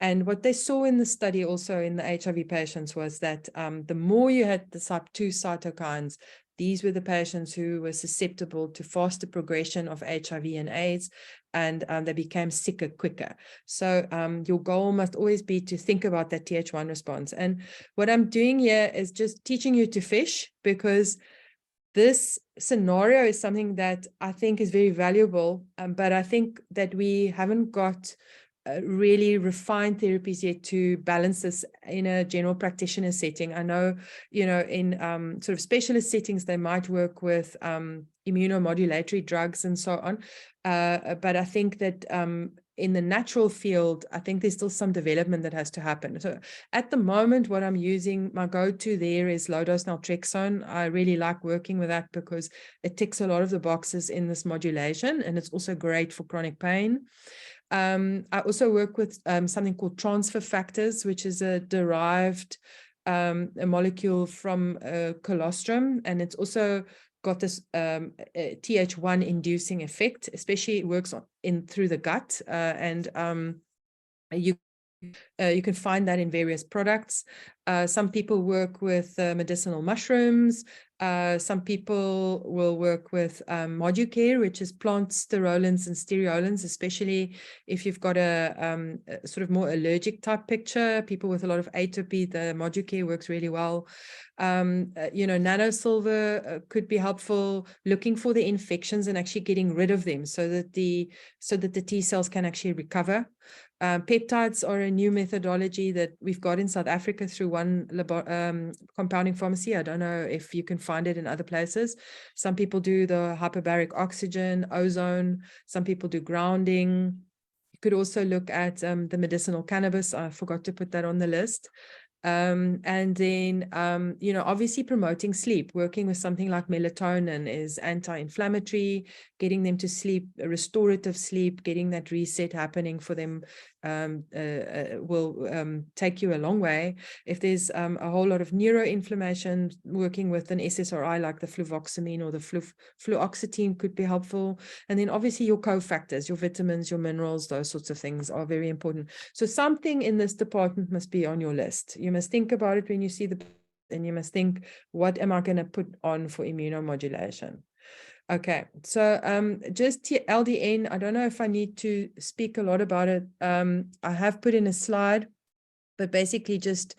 Speaker 2: And what they saw in the study also in the HIV patients was that the more you had the type 2 cytokines, these were the patients who were susceptible to faster progression of HIV and AIDS, and they became sicker quicker. So your goal must always be to think about that Th1 response. And what I'm doing here is just teaching you to fish, because this scenario is something that I think is very valuable, but I think that we haven't got really refined therapies yet to balance this in a general practitioner setting. I know, in sort of specialist settings, they might work with immunomodulatory drugs and so on. But I think that in the natural field, I think there's still some development that has to happen. So at the moment, what I'm using, my go-to there is low-dose naltrexone. I really like working with that because it ticks a lot of the boxes in this modulation, and it's also great for chronic pain. I also work with something called transfer factors, which is a derived a molecule from colostrum, and it's also got this Th1 inducing effect, especially it works through the gut, and you can find that in various products. Some people work with medicinal mushrooms. Some people will work with Moducare, which is plant sterolins and stereolins, especially if you've got a sort of more allergic type picture. People with a lot of atopy, the Moducare works really well. Nanosilver could be helpful, looking for the infections and actually getting rid of them so that the T cells can actually recover. Peptides are a new methodology that we've got in South Africa through one compounding pharmacy. I don't know if you can find it in other places. Some people do the hyperbaric oxygen, ozone. Some people do grounding. You could also look at the medicinal cannabis. I forgot to put that on the list. And then, obviously promoting sleep, working with something like melatonin is anti-inflammatory, getting them to sleep, restorative sleep, getting that reset happening for them will take you a long way. If there's a whole lot of neuroinflammation, working with an SSRI like the fluvoxamine or the fluoxetine could be helpful. And then obviously your cofactors, your vitamins, your minerals, those sorts of things are very important. So something in this department must be on your list. You must think about it when you see and you must think, what am I going to put on for immunomodulation? Okay, so just LDN, I don't know if I need to speak a lot about it. I have put in a slide, but basically just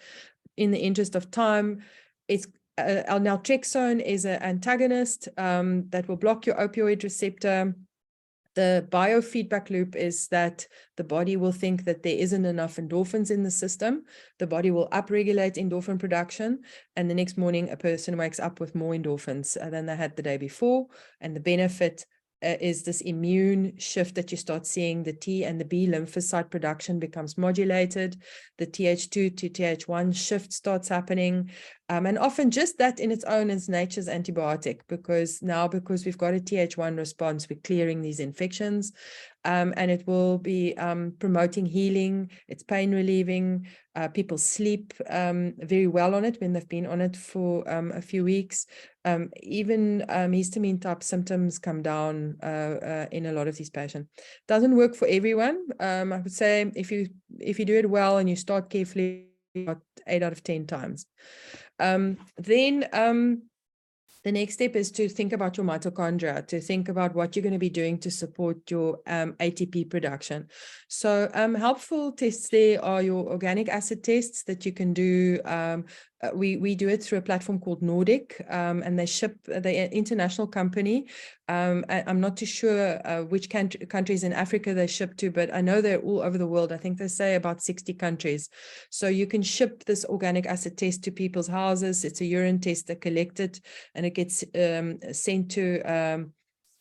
Speaker 2: in the interest of time, it's naltrexone is an antagonist that will block your opioid receptor. The biofeedback loop is that the body will think that there isn't enough endorphins in the system. The body will upregulate endorphin production, and the next morning a person wakes up with more endorphins than they had the day before. And the benefit is this immune shift that you start seeing. The T and the B lymphocyte production becomes modulated. The Th2 to Th1 shift starts happening. And often just that in its own is nature's antibiotic, because we've got a Th1 response, we're clearing these infections. And it will be promoting healing. It's pain relieving. People sleep very well on it when they've been on it for a few weeks. Even histamine type symptoms come down in a lot of these patients. Doesn't work for everyone. I would say if you do it well and you start carefully, about 8 out of 10 times. Then the next step is to think about your mitochondria, to think about what you're going to be doing to support your ATP production. So helpful tests there are your organic acid tests that you can do. We do it through a platform called Nordic, and they ship, they're an international company. I'm not too sure which countries in Africa they ship to, but I know they're all over the world. I think they say about 60 countries. So you can ship this organic acid test to people's houses. It's a urine test, they collect it, and it gets sent to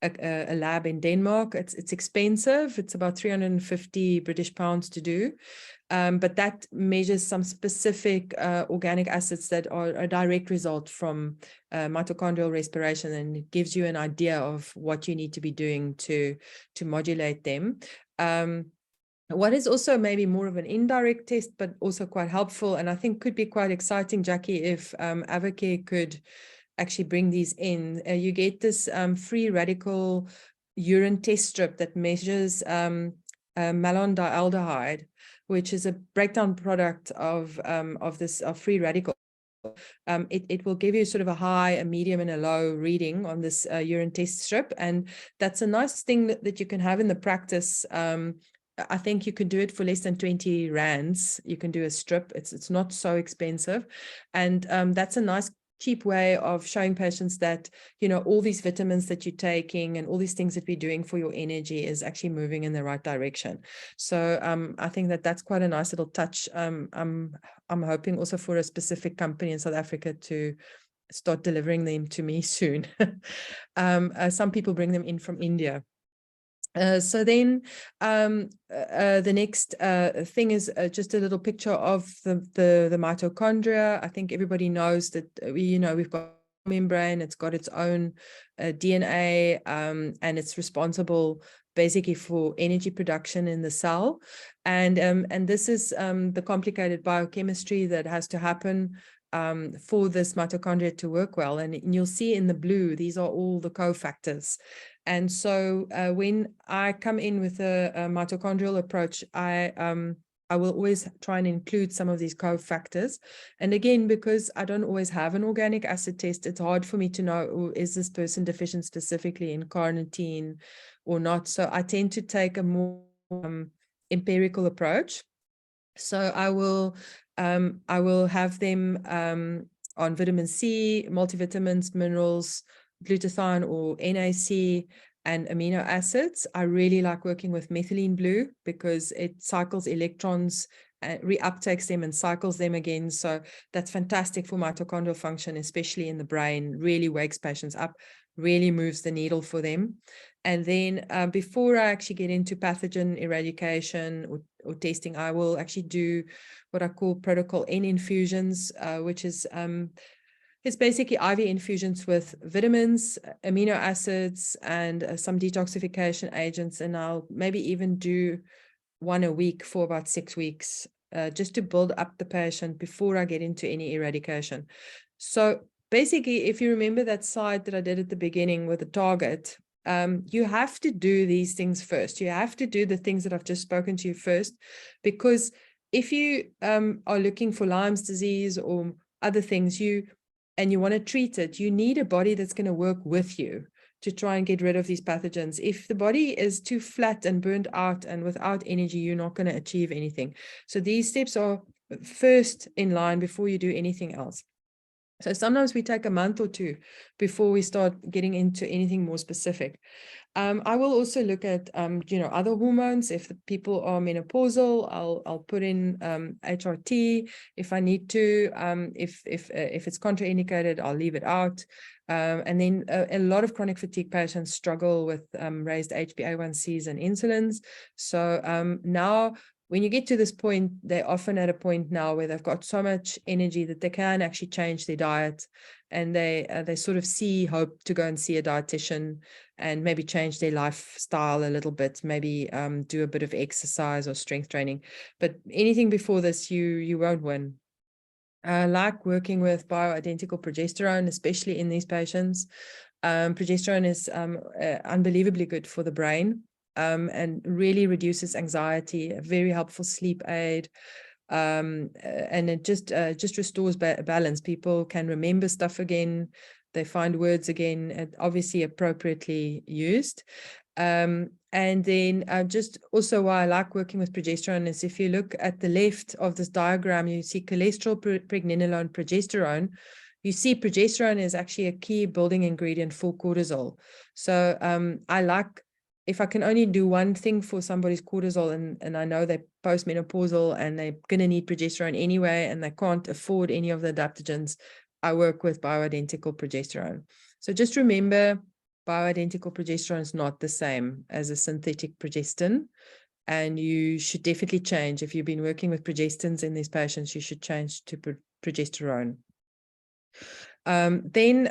Speaker 2: a lab in Denmark. It's expensive. It's about 350 British pounds to do. But that measures some specific organic acids that are a direct result from mitochondrial respiration, and it gives you an idea of what you need to be doing to modulate them. What is also maybe more of an indirect test, but also quite helpful, and I think could be quite exciting, Jackie, if Avocare could actually bring these in. You get this free radical urine test strip that measures malondialdehyde, which is a breakdown product of this free radical. It will give you sort of a high, a medium, and a low reading on this urine test strip, and that's a nice thing that you can have in the practice. I think you can do it for less than 20 rands. You can do a strip. It's not so expensive, and that's a nice cheap way of showing patients that, you know, all these vitamins that you're taking and all these things that we're doing for your energy is actually moving in the right direction. So I think that that's quite a nice little touch. I'm hoping also for a specific company in South Africa to start delivering them to me soon. Some people bring them in from India. So then the next thing is just a little picture of the mitochondria. I think everybody knows that, we've got a membrane, it's got its own DNA, and it's responsible basically for energy production in the cell. And this is the complicated biochemistry that has to happen for this mitochondria to work well. And you'll see in the blue, these are all the cofactors. And so when I come in with a mitochondrial approach, I will always try and include some of these cofactors. And again, because I don't always have an organic acid test, it's hard for me to know, is this person deficient specifically in carnitine or not? So I tend to take a more empirical approach. So I will have them on vitamin C, multivitamins, minerals, glutathione or NAC, and amino acids. I really like working with methylene blue because it cycles electrons, reuptakes them and cycles them again. So that's fantastic for mitochondrial function, especially in the brain, really wakes patients up, really moves the needle for them. And then before I actually get into pathogen eradication or testing, I will actually do what I call protocol N infusions, which is it's basically IV infusions with vitamins, amino acids, and some detoxification agents. And I'll maybe even do one a week for about 6 weeks, just to build up the patient before I get into any eradication. So basically, if you remember that slide that I did at the beginning with the target, you have to do these things first. You have to do the things that I've just spoken to you first, because if you are looking for Lyme's disease or other things, and you want to treat it, you need a body that's going to work with you to try and get rid of these pathogens. If the body is too flat and burnt out and without energy, you're not going to achieve anything. So these steps are first in line before you do anything else. So sometimes we take a month or two before we start getting into anything more specific. I will also look at, other hormones. If the people are menopausal, I'll put in HRT if I need to. If it's contraindicated, I'll leave it out. And then a lot of chronic fatigue patients struggle with raised HbA1cs and insulins. So now, when you get to this point, they're often at a point now where they've got so much energy that they can actually change their diet, and they sort of see hope to go and see a dietitian and maybe change their lifestyle a little bit, maybe do a bit of exercise or strength training. But anything before this, you won't win. I like working with bioidentical progesterone, especially in these patients. Progesterone is unbelievably good for the brain. And really reduces anxiety, a very helpful sleep aid, and it just restores balance. People can remember stuff again. they find words again, and obviously appropriately used. And then just also why I like working with progesterone is if you look at the left of this diagram, you see cholesterol, pregnenolone, progesterone. You see progesterone is actually a key building ingredient for cortisol. So I like, if I can only do one thing for somebody's cortisol, and I know they're postmenopausal and they're going to need progesterone anyway, and they can't afford any of the adaptogens, I work with bioidentical progesterone. So just remember, bioidentical progesterone is not the same as a synthetic progestin, and you should definitely change. If you've been working with progestins in these patients, you should change to progesterone. Then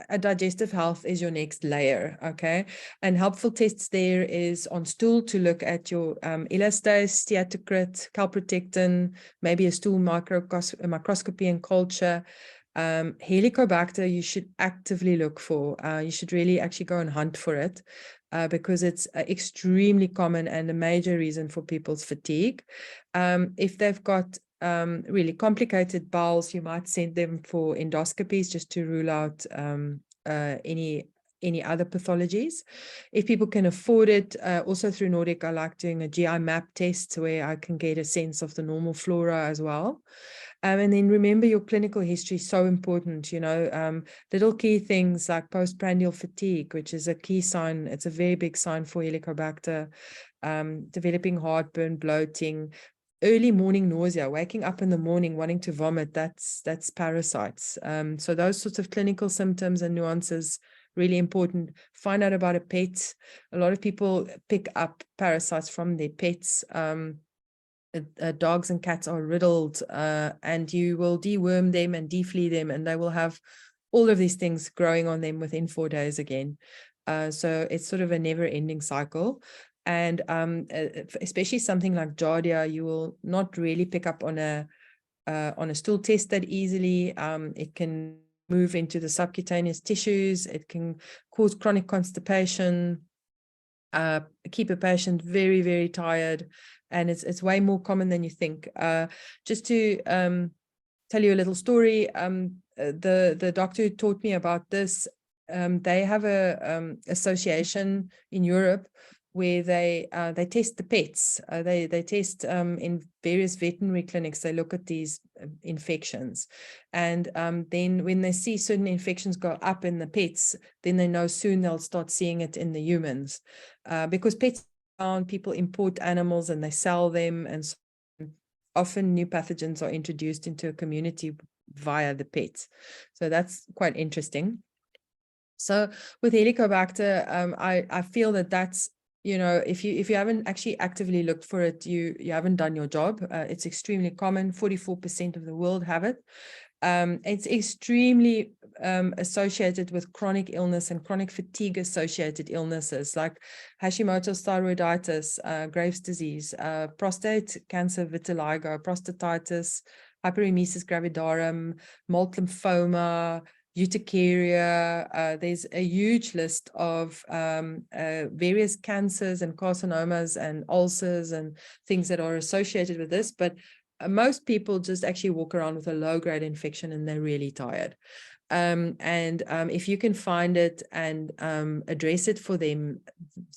Speaker 2: a digestive health is your next layer, okay? And helpful tests there is on stool to look at your elastase, steatocrit, calprotectin, maybe a stool microscopy and culture. Helicobacter you should actively look for. You should really actually go and hunt for it because it's extremely common and a major reason for people's fatigue. If they've got really complicated bowels, you might send them for endoscopies just to rule out any other pathologies. If people can afford it, also through Nordic, I like doing a GI map test where I can get a sense of the normal flora as well. And then remember, your clinical history is so important, you know, little key things like postprandial fatigue, which is a key sign. It's a very big sign for Helicobacter, developing heartburn, bloating, early morning nausea, waking up in the morning wanting to vomit, that's parasites. So those sorts of clinical symptoms and nuances, really important. Find out about a pet. A lot of people pick up parasites from their pets. Dogs and cats are riddled, and you will deworm them and deflea them, and they will have all of these things growing on them within 4 days again. So it's sort of a never-ending cycle. And especially something like Giardia, you will not really pick up on a stool test that easily. It can move into the subcutaneous tissues. It can cause chronic constipation, keep a patient very, very tired. And it's way more common than you think. Just to tell you a little story, the doctor who taught me about this, they have a association in Europe where they test the pets. They test in various veterinary clinics. They look at these infections, and then when they see certain infections go up in the pets, then they know soon they'll start seeing it in the humans, because pets around, people import animals and they sell them, and so often new pathogens are introduced into a community via the pets. So that's quite interesting. So with Helicobacter, I feel that that's, you know, if you haven't actually actively looked for it, you haven't done your job. It's extremely common. 44% of the world have it. It's extremely associated with chronic illness and chronic fatigue associated illnesses like Hashimoto's thyroiditis, Graves' disease, prostate cancer, vitiligo, prostatitis, hyperemesis gravidarum, multiple lymphoma, urticaria. There's a huge list of various cancers and carcinomas and ulcers and things that are associated with this, but most people just actually walk around with a low-grade infection and they're really tired. If you can find it and address it for them,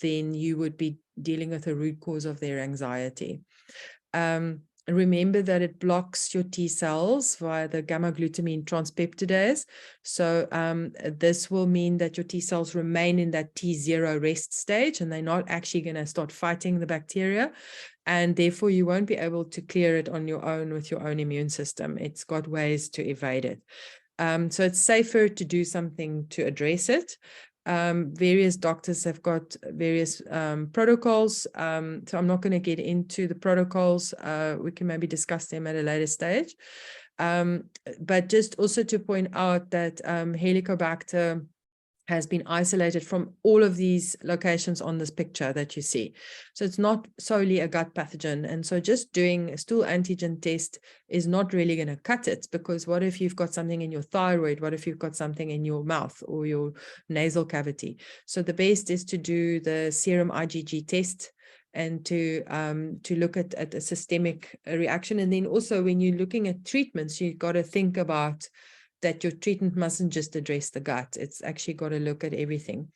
Speaker 2: then you would be dealing with the root cause of their anxiety. Remember that it blocks your T cells via the gamma-glutamine transpeptidase. So this will mean that your T cells remain in that T0 rest stage, and they're not actually going to start fighting the bacteria. And therefore, you won't be able to clear it on your own with your own immune system. It's got ways to evade it. So it's safer to do something to address it. Various doctors have got various protocols. So I'm not going to get into the protocols. We can maybe discuss them at a later stage. But just also to point out that Helicobacter has been isolated from all of these locations on this picture that you see. So it's not solely a gut pathogen. And so just doing a stool antigen test is not really going to cut it, because what if you've got something in your thyroid? What if you've got something in your mouth or your nasal cavity? So the best is to do the serum IgG test and to look at a systemic reaction. And then also when you're looking at treatments, you've got to think about that your treatment mustn't just address the gut. It's actually got to look at everything.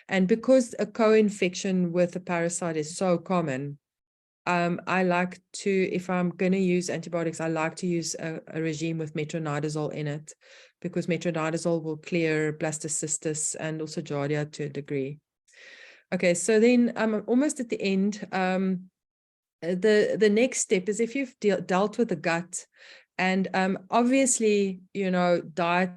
Speaker 2: And because a co-infection with a parasite is so common, I like to, if I'm going to use antibiotics, I like to use a regime with metronidazole in it, because metronidazole will clear blastocystis and also giardia to a degree. Okay, so then I'm almost at the end. The next step is if you've dealt with the gut, and obviously, you know, diet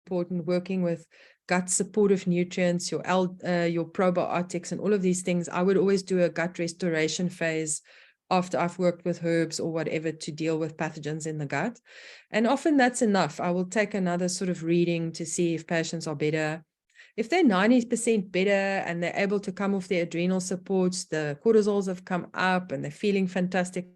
Speaker 2: important, working with gut supportive nutrients, your probiotics and all of these things. I would always do a gut restoration phase after I've worked with herbs or whatever to deal with pathogens in the gut. And often that's enough. I will take another sort of reading to see if patients are better. If they're 90% better and they're able to come off their adrenal supports, the cortisols have come up and they're feeling fantastic,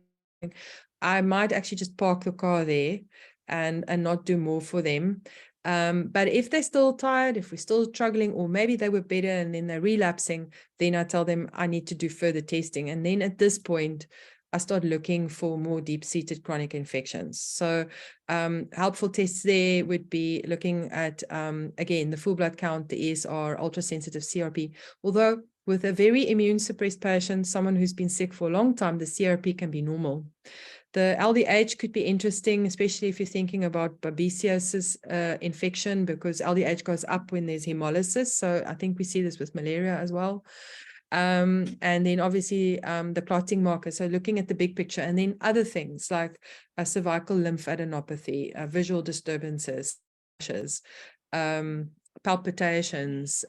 Speaker 2: I might actually just park the car there and not do more for them. But if they're still tired, if we're still struggling, or maybe they were better and then they're relapsing, then I tell them I need to do further testing. And then at this point, I start looking for more deep-seated chronic infections. So helpful tests there would be looking at, again, the full blood count, the ESR, ultrasensitive CRP. Although with a very immune-suppressed patient, someone who's been sick for a long time, the CRP can be normal. The LDH could be interesting, especially if you're thinking about babesiosis infection, because LDH goes up when there's hemolysis. So I think we see this with malaria as well. And then obviously the clotting marker, so looking at the big picture, and then other things like a cervical lymphadenopathy, visual disturbances, palpitations,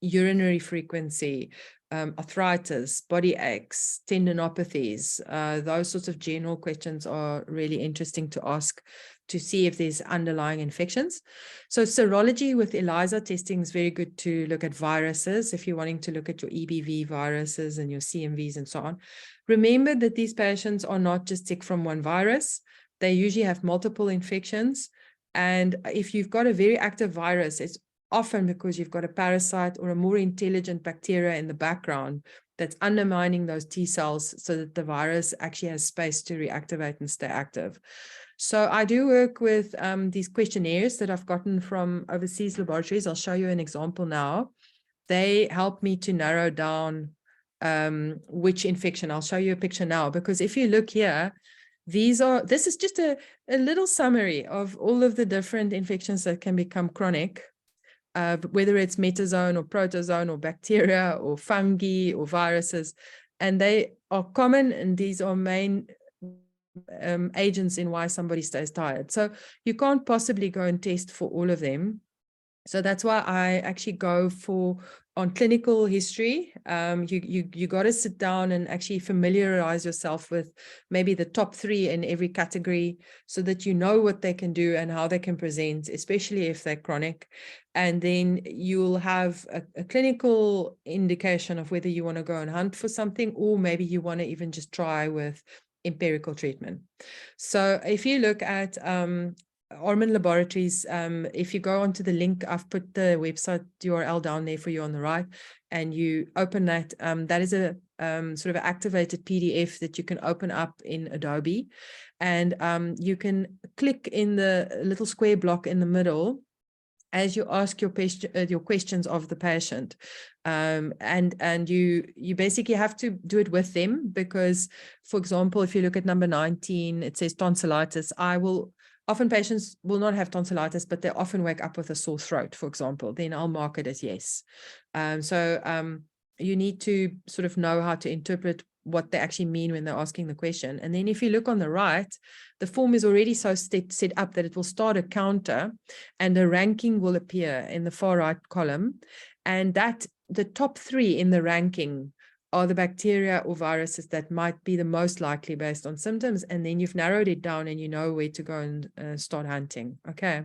Speaker 2: urinary frequency, arthritis, body aches, tendinopathies. Those sorts of general questions are really interesting to ask to see if there's underlying infections. So serology with ELISA testing is very good to look at viruses if you're wanting to look at your EBV viruses and your CMVs and so on. Remember that these patients are not just sick from one virus. They usually have multiple infections. And if you've got a very active virus, it's often because you've got a parasite or a more intelligent bacteria in the background that's undermining those T cells so that the virus actually has space to reactivate and stay active. So I do work with these questionnaires that I've gotten from overseas laboratories. I'll show you an example now. They help me to narrow down which infection. I'll show you a picture now, because if you look here, this is just a little summary of all of the different infections that can become chronic. Whether it's metazoan or protozoan or bacteria or fungi or viruses, and they are common, and these are main agents in why somebody stays tired. So you can't possibly go and test for all of them. So that's why I actually go for on clinical history. You got to sit down and actually familiarize yourself with maybe the top 3 in every category so that you know what they can do and how they can present, especially if they're chronic. And then you'll have a clinical indication of whether you want to go and hunt for something, or maybe you want to even just try with empirical treatment. So if you look at Orman Laboratories, if you go onto the link, I've put the website URL down there for you on the right, and you open that, that is a sort of activated PDF that you can open up in Adobe, and you can click in the little square block in the middle as you ask your questions of the patient, and you basically have to do it with them, because, for example, if you look at number 19, it says tonsillitis. Often patients will not have tonsillitis, but they often wake up with a sore throat, for example. Then I'll mark it as yes. So you need to sort of know how to interpret what they actually mean when they're asking the question. And then if you look on the right, the form is already so set up that it will start a counter and a ranking will appear in the far right column. And that the top 3 in the ranking are the bacteria or viruses that might be the most likely based on symptoms. And then you've narrowed it down and you know where to go and start hunting. Okay.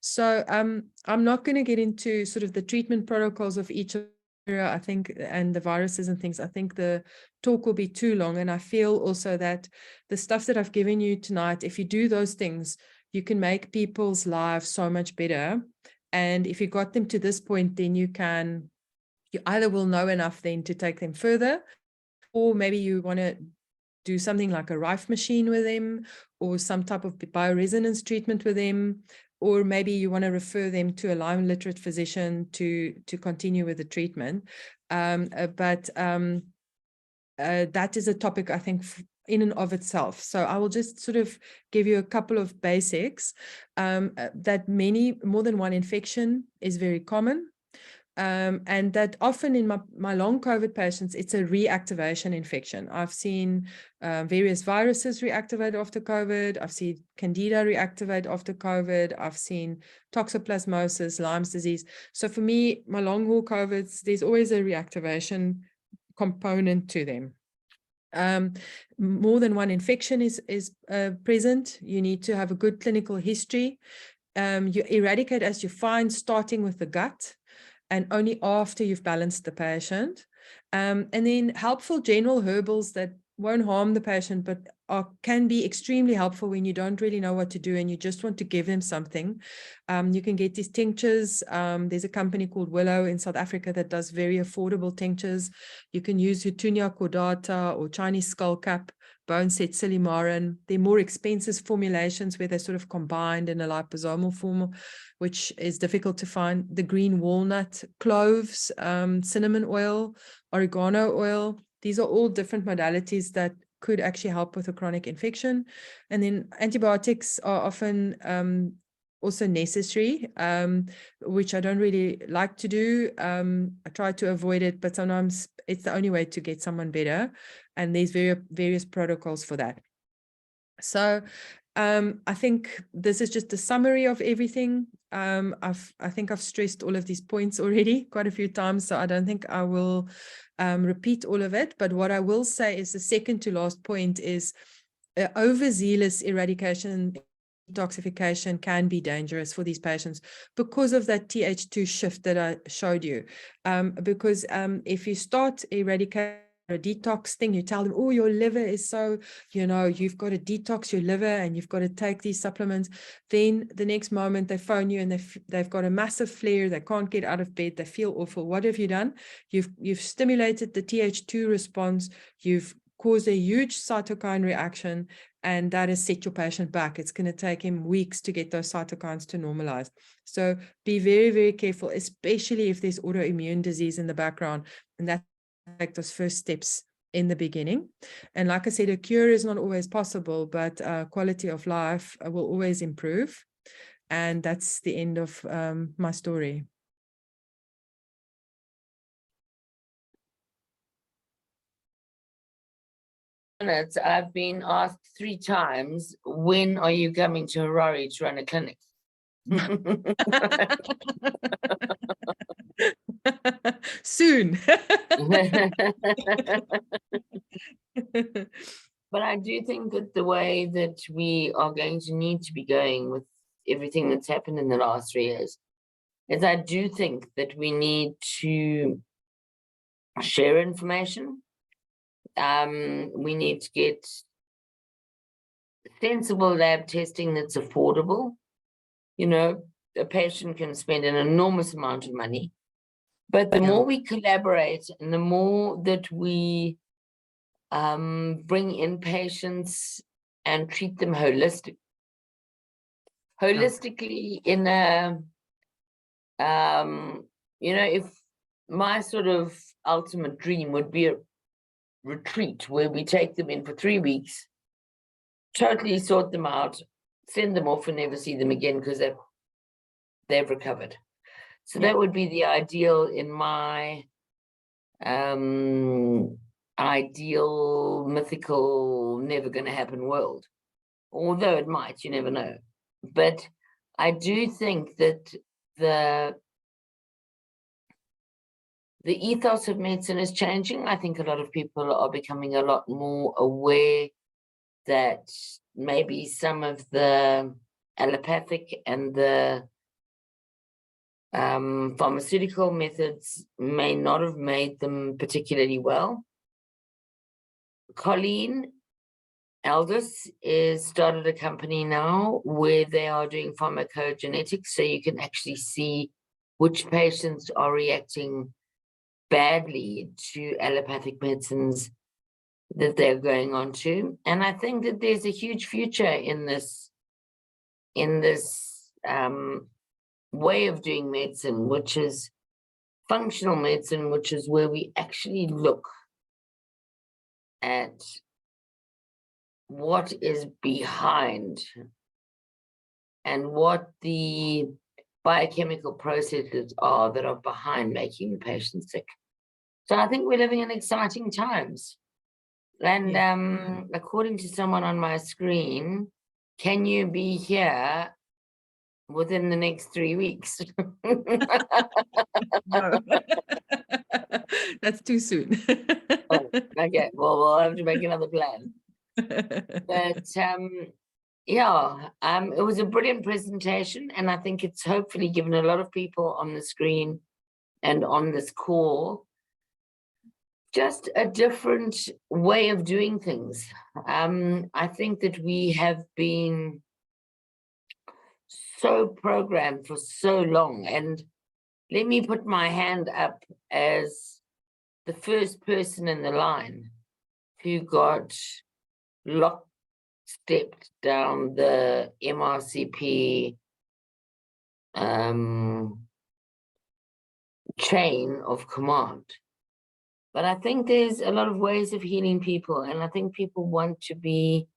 Speaker 2: So I'm not going to get into sort of the treatment protocols of each of I think, and the viruses and things. I think the talk will be too long. And I feel also that the stuff that I've given you tonight, if you do those things, you can make people's lives so much better. And if you got them to this point, then you either will know enough then to take them further, or maybe you want to do something like a Rife machine with them, or some type of bioresonance treatment with them. or maybe you want to refer them to a Lyme literate physician to continue with the treatment. But that is a topic, I think, in and of itself. So I will just sort of give you a couple of basics. That more than one infection is very common. And that often in my long COVID patients, it's a reactivation infection. I've seen various viruses reactivate after COVID. I've seen Candida reactivate after COVID. I've seen toxoplasmosis, Lyme's disease. So for me, my long haul COVIDs, there's always a reactivation component to them. More than one infection is present. You need to have a good clinical history. You eradicate as you find, starting with the gut, and only after you've balanced the patient. And then helpful general herbals that won't harm the patient, but can be extremely helpful when you don't really know what to do and you just want to give them something. You can get these tinctures. There's a company called Willow in South Africa that does very affordable tinctures. You can use Houtunia cordata or Chinese skullcap, bone set silimarin. They're more expensive formulations where they're sort of combined in a liposomal form, which is difficult to find. The green walnut, cloves, cinnamon oil, oregano oil. These are all different modalities that could actually help with a chronic infection. And then antibiotics are often also necessary, which I don't really like to do. I try to avoid it, but sometimes it's the only way to get someone better. And there's various protocols for that. So I think this is just a summary of everything. I think I've stressed all of these points already quite a few times, so I don't think I will repeat all of it. But what I will say is the second to last point is overzealous eradication detoxification can be dangerous for these patients because of that Th2 shift that I showed you. Because if you start eradicating a detox thing, you tell them, oh, your liver is so, you've got to detox your liver and you've got to take these supplements. Then the next moment they phone you and they've got a massive flare. They can't get out of bed. They feel awful. What have you done? You've stimulated the Th2 response. You've caused a huge cytokine reaction, and that has set your patient back. It's going to take him weeks to get those cytokines to normalize. So be very, very careful, especially if there's autoimmune disease in the background, and that take those first steps in the beginning. And like I said, a cure is not always possible, but quality of life will always improve. And that's the end of my story.
Speaker 1: I've been asked 3 times, when are you coming to Harare to run a clinic?
Speaker 2: Soon.
Speaker 1: But I do think that the way that we are going to need to be going with everything that's happened in the last 3 years is I do think that we need to share information. We need to get sensible lab testing that's affordable. A patient can spend an enormous amount of money, but the more we collaborate and the more that we bring in patients and treat them holistically in a, if my sort of ultimate dream would be a retreat where we take them in for 3 weeks, totally sort them out, send them off and never see them again because they've recovered. So that would be the ideal in my ideal, mythical, never going to happen world. Although it might, you never know. But I do think that the ethos of medicine is changing. I think a lot of people are becoming a lot more aware that maybe some of the allopathic and the pharmaceutical methods may not have made them particularly well. Colleen Aldous is started a company now where they are doing pharmacogenetics, so you can actually see which patients are reacting badly to allopathic medicines that they're going on to. And I think that there's a huge future in this way of doing medicine, which is functional medicine, which is where we actually look at what is behind and what the biochemical processes are that are behind making the patient sick. So I think we're living in exciting times. And according to someone on my screen, can you be here within the next 3 weeks?
Speaker 2: No. That's too soon.
Speaker 1: Oh, okay, well, we'll have to make another plan. But yeah, it was a brilliant presentation, and I think it's hopefully given a lot of people on the screen and on this call just a different way of doing things. I think that we have been so programmed for so long, and let me put my hand up as the first person in the line who got stepped down the MRCP chain of command. But I think there's a lot of ways of healing people, and I think people want to be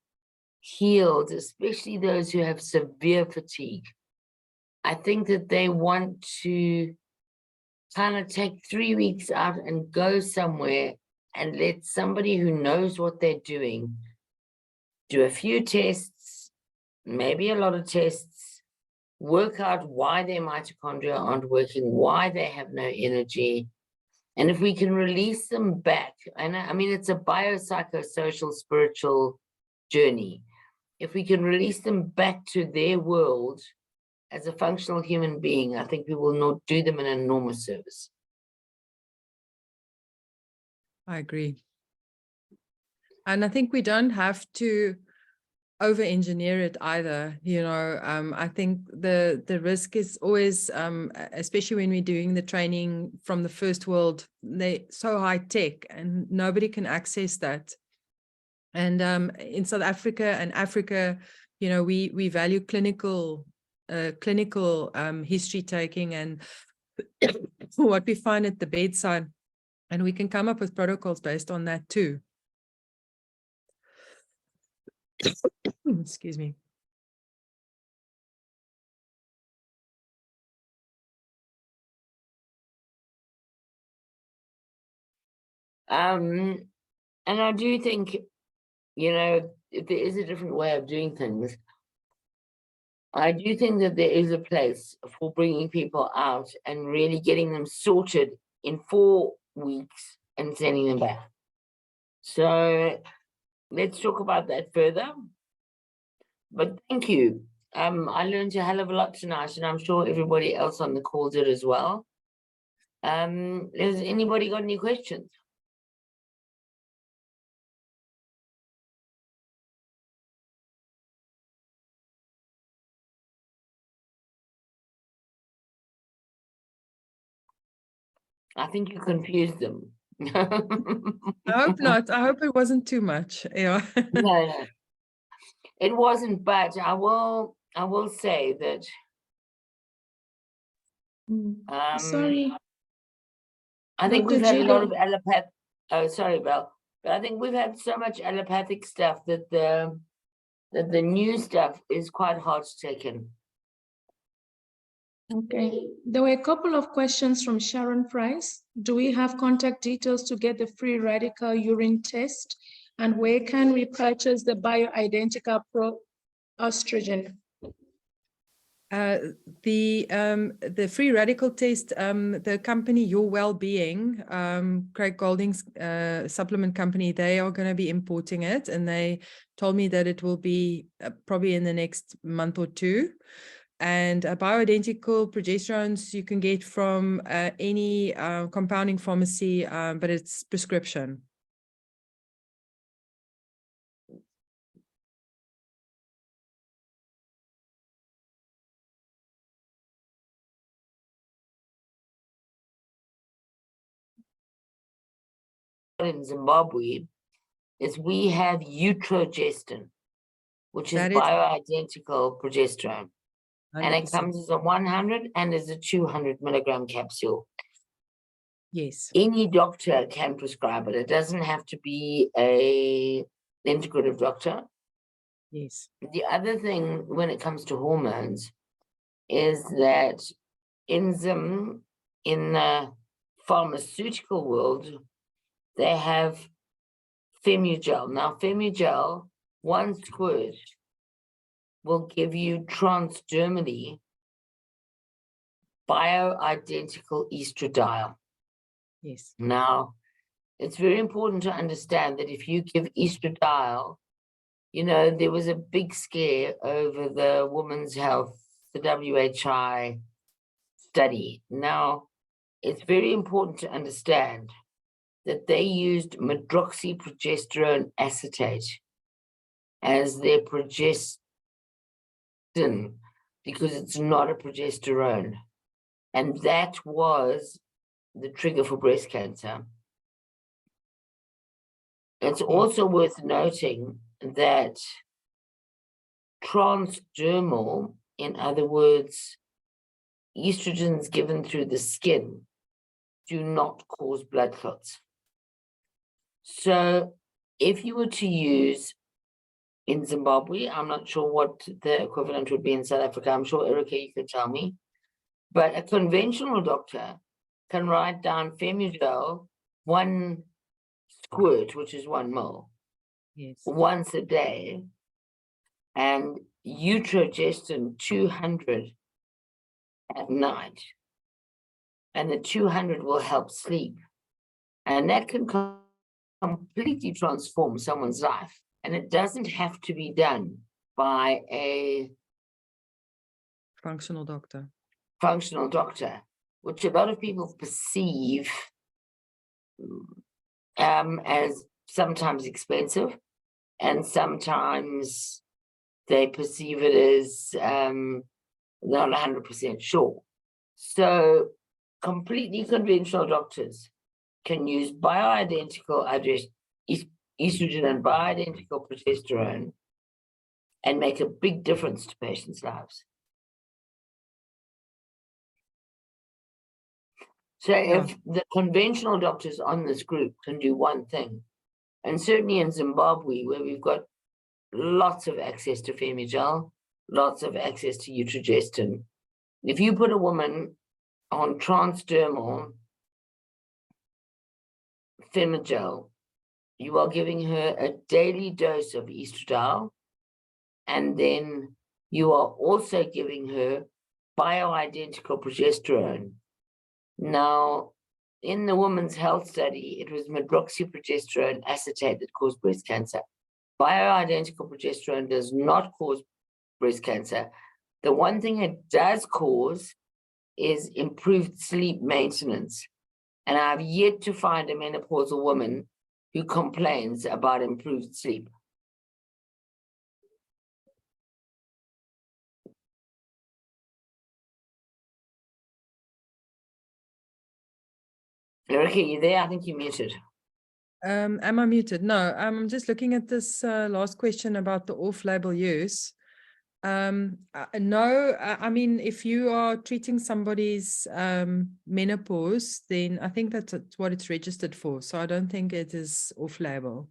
Speaker 1: healed, especially those who have severe fatigue. I think that they want to kind of take 3 weeks out and go somewhere and let somebody who knows what they're doing do a few tests, maybe a lot of tests, work out why their mitochondria aren't working, why they have no energy. And if we can release them back, and I mean, it's a biopsychosocial spiritual journey. If we can release them back to their world as a functional human being, I think we will not do them an enormous service.
Speaker 2: I agree. And I think we don't have to over-engineer it either. You know, I think the risk is always, especially when we're doing the training from the first world, they're so high tech and nobody can access that. And in South Africa and Africa, you know, we value clinical history taking and what we find at the bedside, and we can come up with protocols based on that too. Excuse me.
Speaker 1: And I do think, you know, if there is a different way of doing things, I do think that there is a place for bringing people out and really getting them sorted in 4 weeks and sending them back. So let's talk about that further. But thank you. I learned a hell of a lot tonight, and I'm sure everybody else on the call did as well. Has anybody got any questions? I think you confused them.
Speaker 2: I hope not. I hope it wasn't too much. Yeah.
Speaker 1: No, it wasn't, but I will say that
Speaker 4: Sorry.
Speaker 1: I think
Speaker 4: Dr.
Speaker 1: we've had a lot
Speaker 4: Judy.
Speaker 1: of allopathic. Oh, sorry, Belle. But I think we've had so much allopathic stuff that the new stuff is quite hard to take in.
Speaker 4: Okay. There were a couple of questions from Sharon Price. Do we have contact details to get the free radical urine test? And where can we purchase the bioidentical pro-estrogen?
Speaker 2: The free radical test, the company Your Wellbeing, Craig Golding's supplement company, they are going to be importing it, and they told me that it will be probably in the next month or two. And bioidentical progesterones you can get from any compounding pharmacy, but it's prescription.
Speaker 1: In Zimbabwe is we have utrogestin, which is
Speaker 2: That is-
Speaker 1: bioidentical progesterone. And it
Speaker 2: 100%.
Speaker 1: comes as a 100 and as a 200 milligram capsule.
Speaker 2: Yes.
Speaker 1: Any doctor can prescribe it. It doesn't have to be a integrative doctor.
Speaker 2: Yes.
Speaker 1: The other thing when it comes to hormones is that in the pharmaceutical world, they have Femugel. Now, Femugel, one squirt will give you transdermally bioidentical estradiol.
Speaker 2: Yes.
Speaker 1: Now, it's very important to understand that if you give estradiol, you know, there was a big scare over the women's health, the WHI study. Now, it's very important to understand that they used medroxyprogesterone acetate as their progestin because it's not a progesterone. And that was the trigger for breast cancer. It's also worth noting that transdermal, in other words, estrogens given through the skin, do not cause blood clots. So if you were to use in Zimbabwe, I'm not sure what the equivalent would be in South Africa. I'm sure, Erika, you could tell me. But a conventional doctor can write down Femugel, 1 squirt, which is 1 ml,
Speaker 2: Yes.
Speaker 1: once a day, and Utrogestin 200 at night. And the 200 will help sleep. And that can completely transform someone's life. And it doesn't have to be done by a
Speaker 2: Functional doctor.
Speaker 1: functional doctor, which a lot of people perceive as sometimes expensive, and sometimes they perceive it as not 100% sure. So completely conventional doctors can use bioidentical estrogen and bioidentical progesterone and make a big difference to patients' lives. So if the conventional doctors on this group can do one thing, and certainly in Zimbabwe, where we've got lots of access to Femugel, lots of access to Utrogestin, if you put a woman on transdermal Femugel, you are giving her a daily dose of estradiol, and then you are also giving her bioidentical progesterone. Now, in the women's health study, it was medroxyprogesterone acetate that caused breast cancer. Bioidentical progesterone does not cause breast cancer. The one thing it does cause is improved sleep maintenance. And I've yet to find a menopausal woman who complains about improved sleep. Erika, you there? I think you're muted.
Speaker 2: Am I muted? No, I'm just looking at this last question about the off-label use. No, I mean, if you are treating somebody's menopause, then I think that's what it's registered for. So I don't think it is off-label.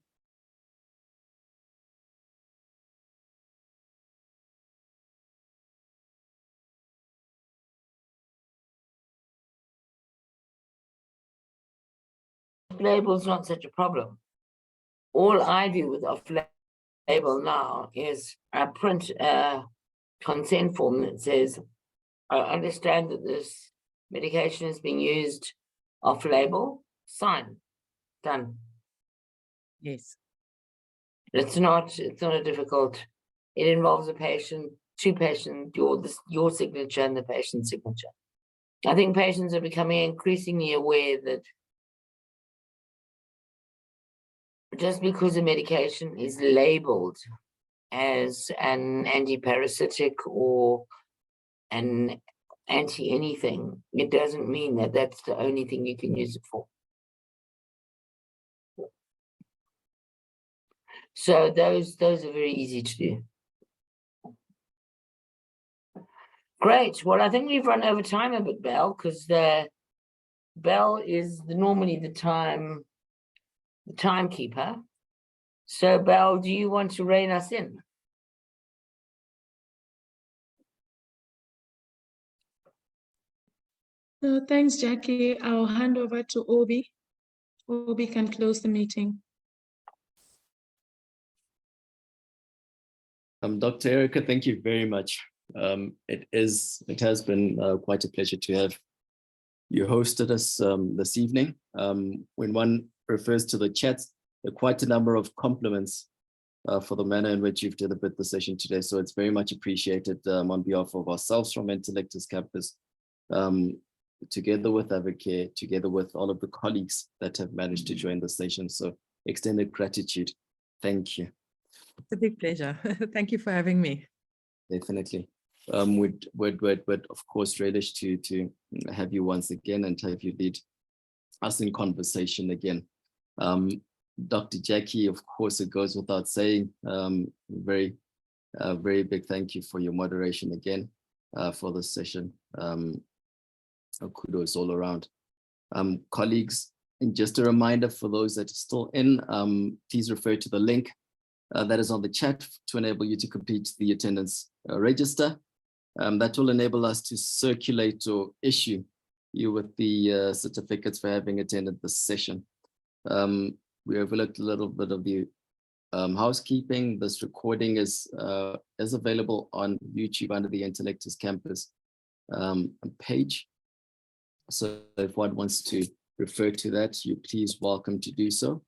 Speaker 1: Label is not such a problem. All I do with off-label now is I print a consent form that says, I understand that this medication is being used off-label. Sign. Done.
Speaker 2: Yes.
Speaker 1: It's not a difficult. It involves a patient, 2 patients, your signature and the patient's signature. I think patients are becoming increasingly aware that just because a medication is labeled as an anti-parasitic or an anti-anything, it doesn't mean that that's the only thing you can use it for. So those are very easy to do. Great. Well, I think we've run over time a bit, Belle, because the Belle is normally the timekeeper. So, Belle, do you want to rein us in?
Speaker 4: No, thanks, Jackie. I'll hand over to Obi. Obi can close the meeting.
Speaker 5: Dr. Erika, thank you very much. It has been quite a pleasure to have you hosted us this evening. When one refers to the chat, there are quite a number of compliments for the manner in which you've delivered the session today. So it's very much appreciated on behalf of ourselves from Intellectus Campus, together with Evercare, together with all of the colleagues that have managed to join the session. So extended gratitude. Thank you.
Speaker 2: It's a big pleasure. Thank you for having me.
Speaker 5: Definitely. Would of course relish to have you once again and have you lead us in conversation again. Dr. Jackie, of course, it goes without saying, very big thank you for your moderation again for this session. Kudos all around. Colleagues, and just a reminder for those that are still in, please refer to the link that is on the chat to enable you to complete the attendance register. That will enable us to circulate or issue you with the certificates for having attended this session. We overlooked a little bit of the housekeeping. This recording is available on YouTube under the Intellectus Campus page. So if one wants to refer to that, you're please welcome to do so.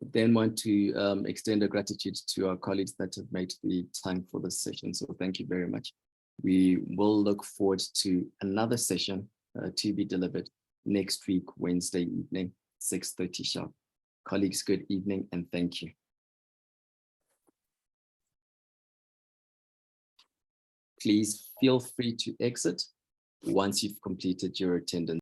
Speaker 5: Then want to extend a gratitude to our colleagues that have made the time for this session. So thank you very much. We will look forward to another session to be delivered next week, Wednesday evening, 6:30 sharp. Colleagues, good evening and thank you. Please feel free to exit once you've completed your attendance.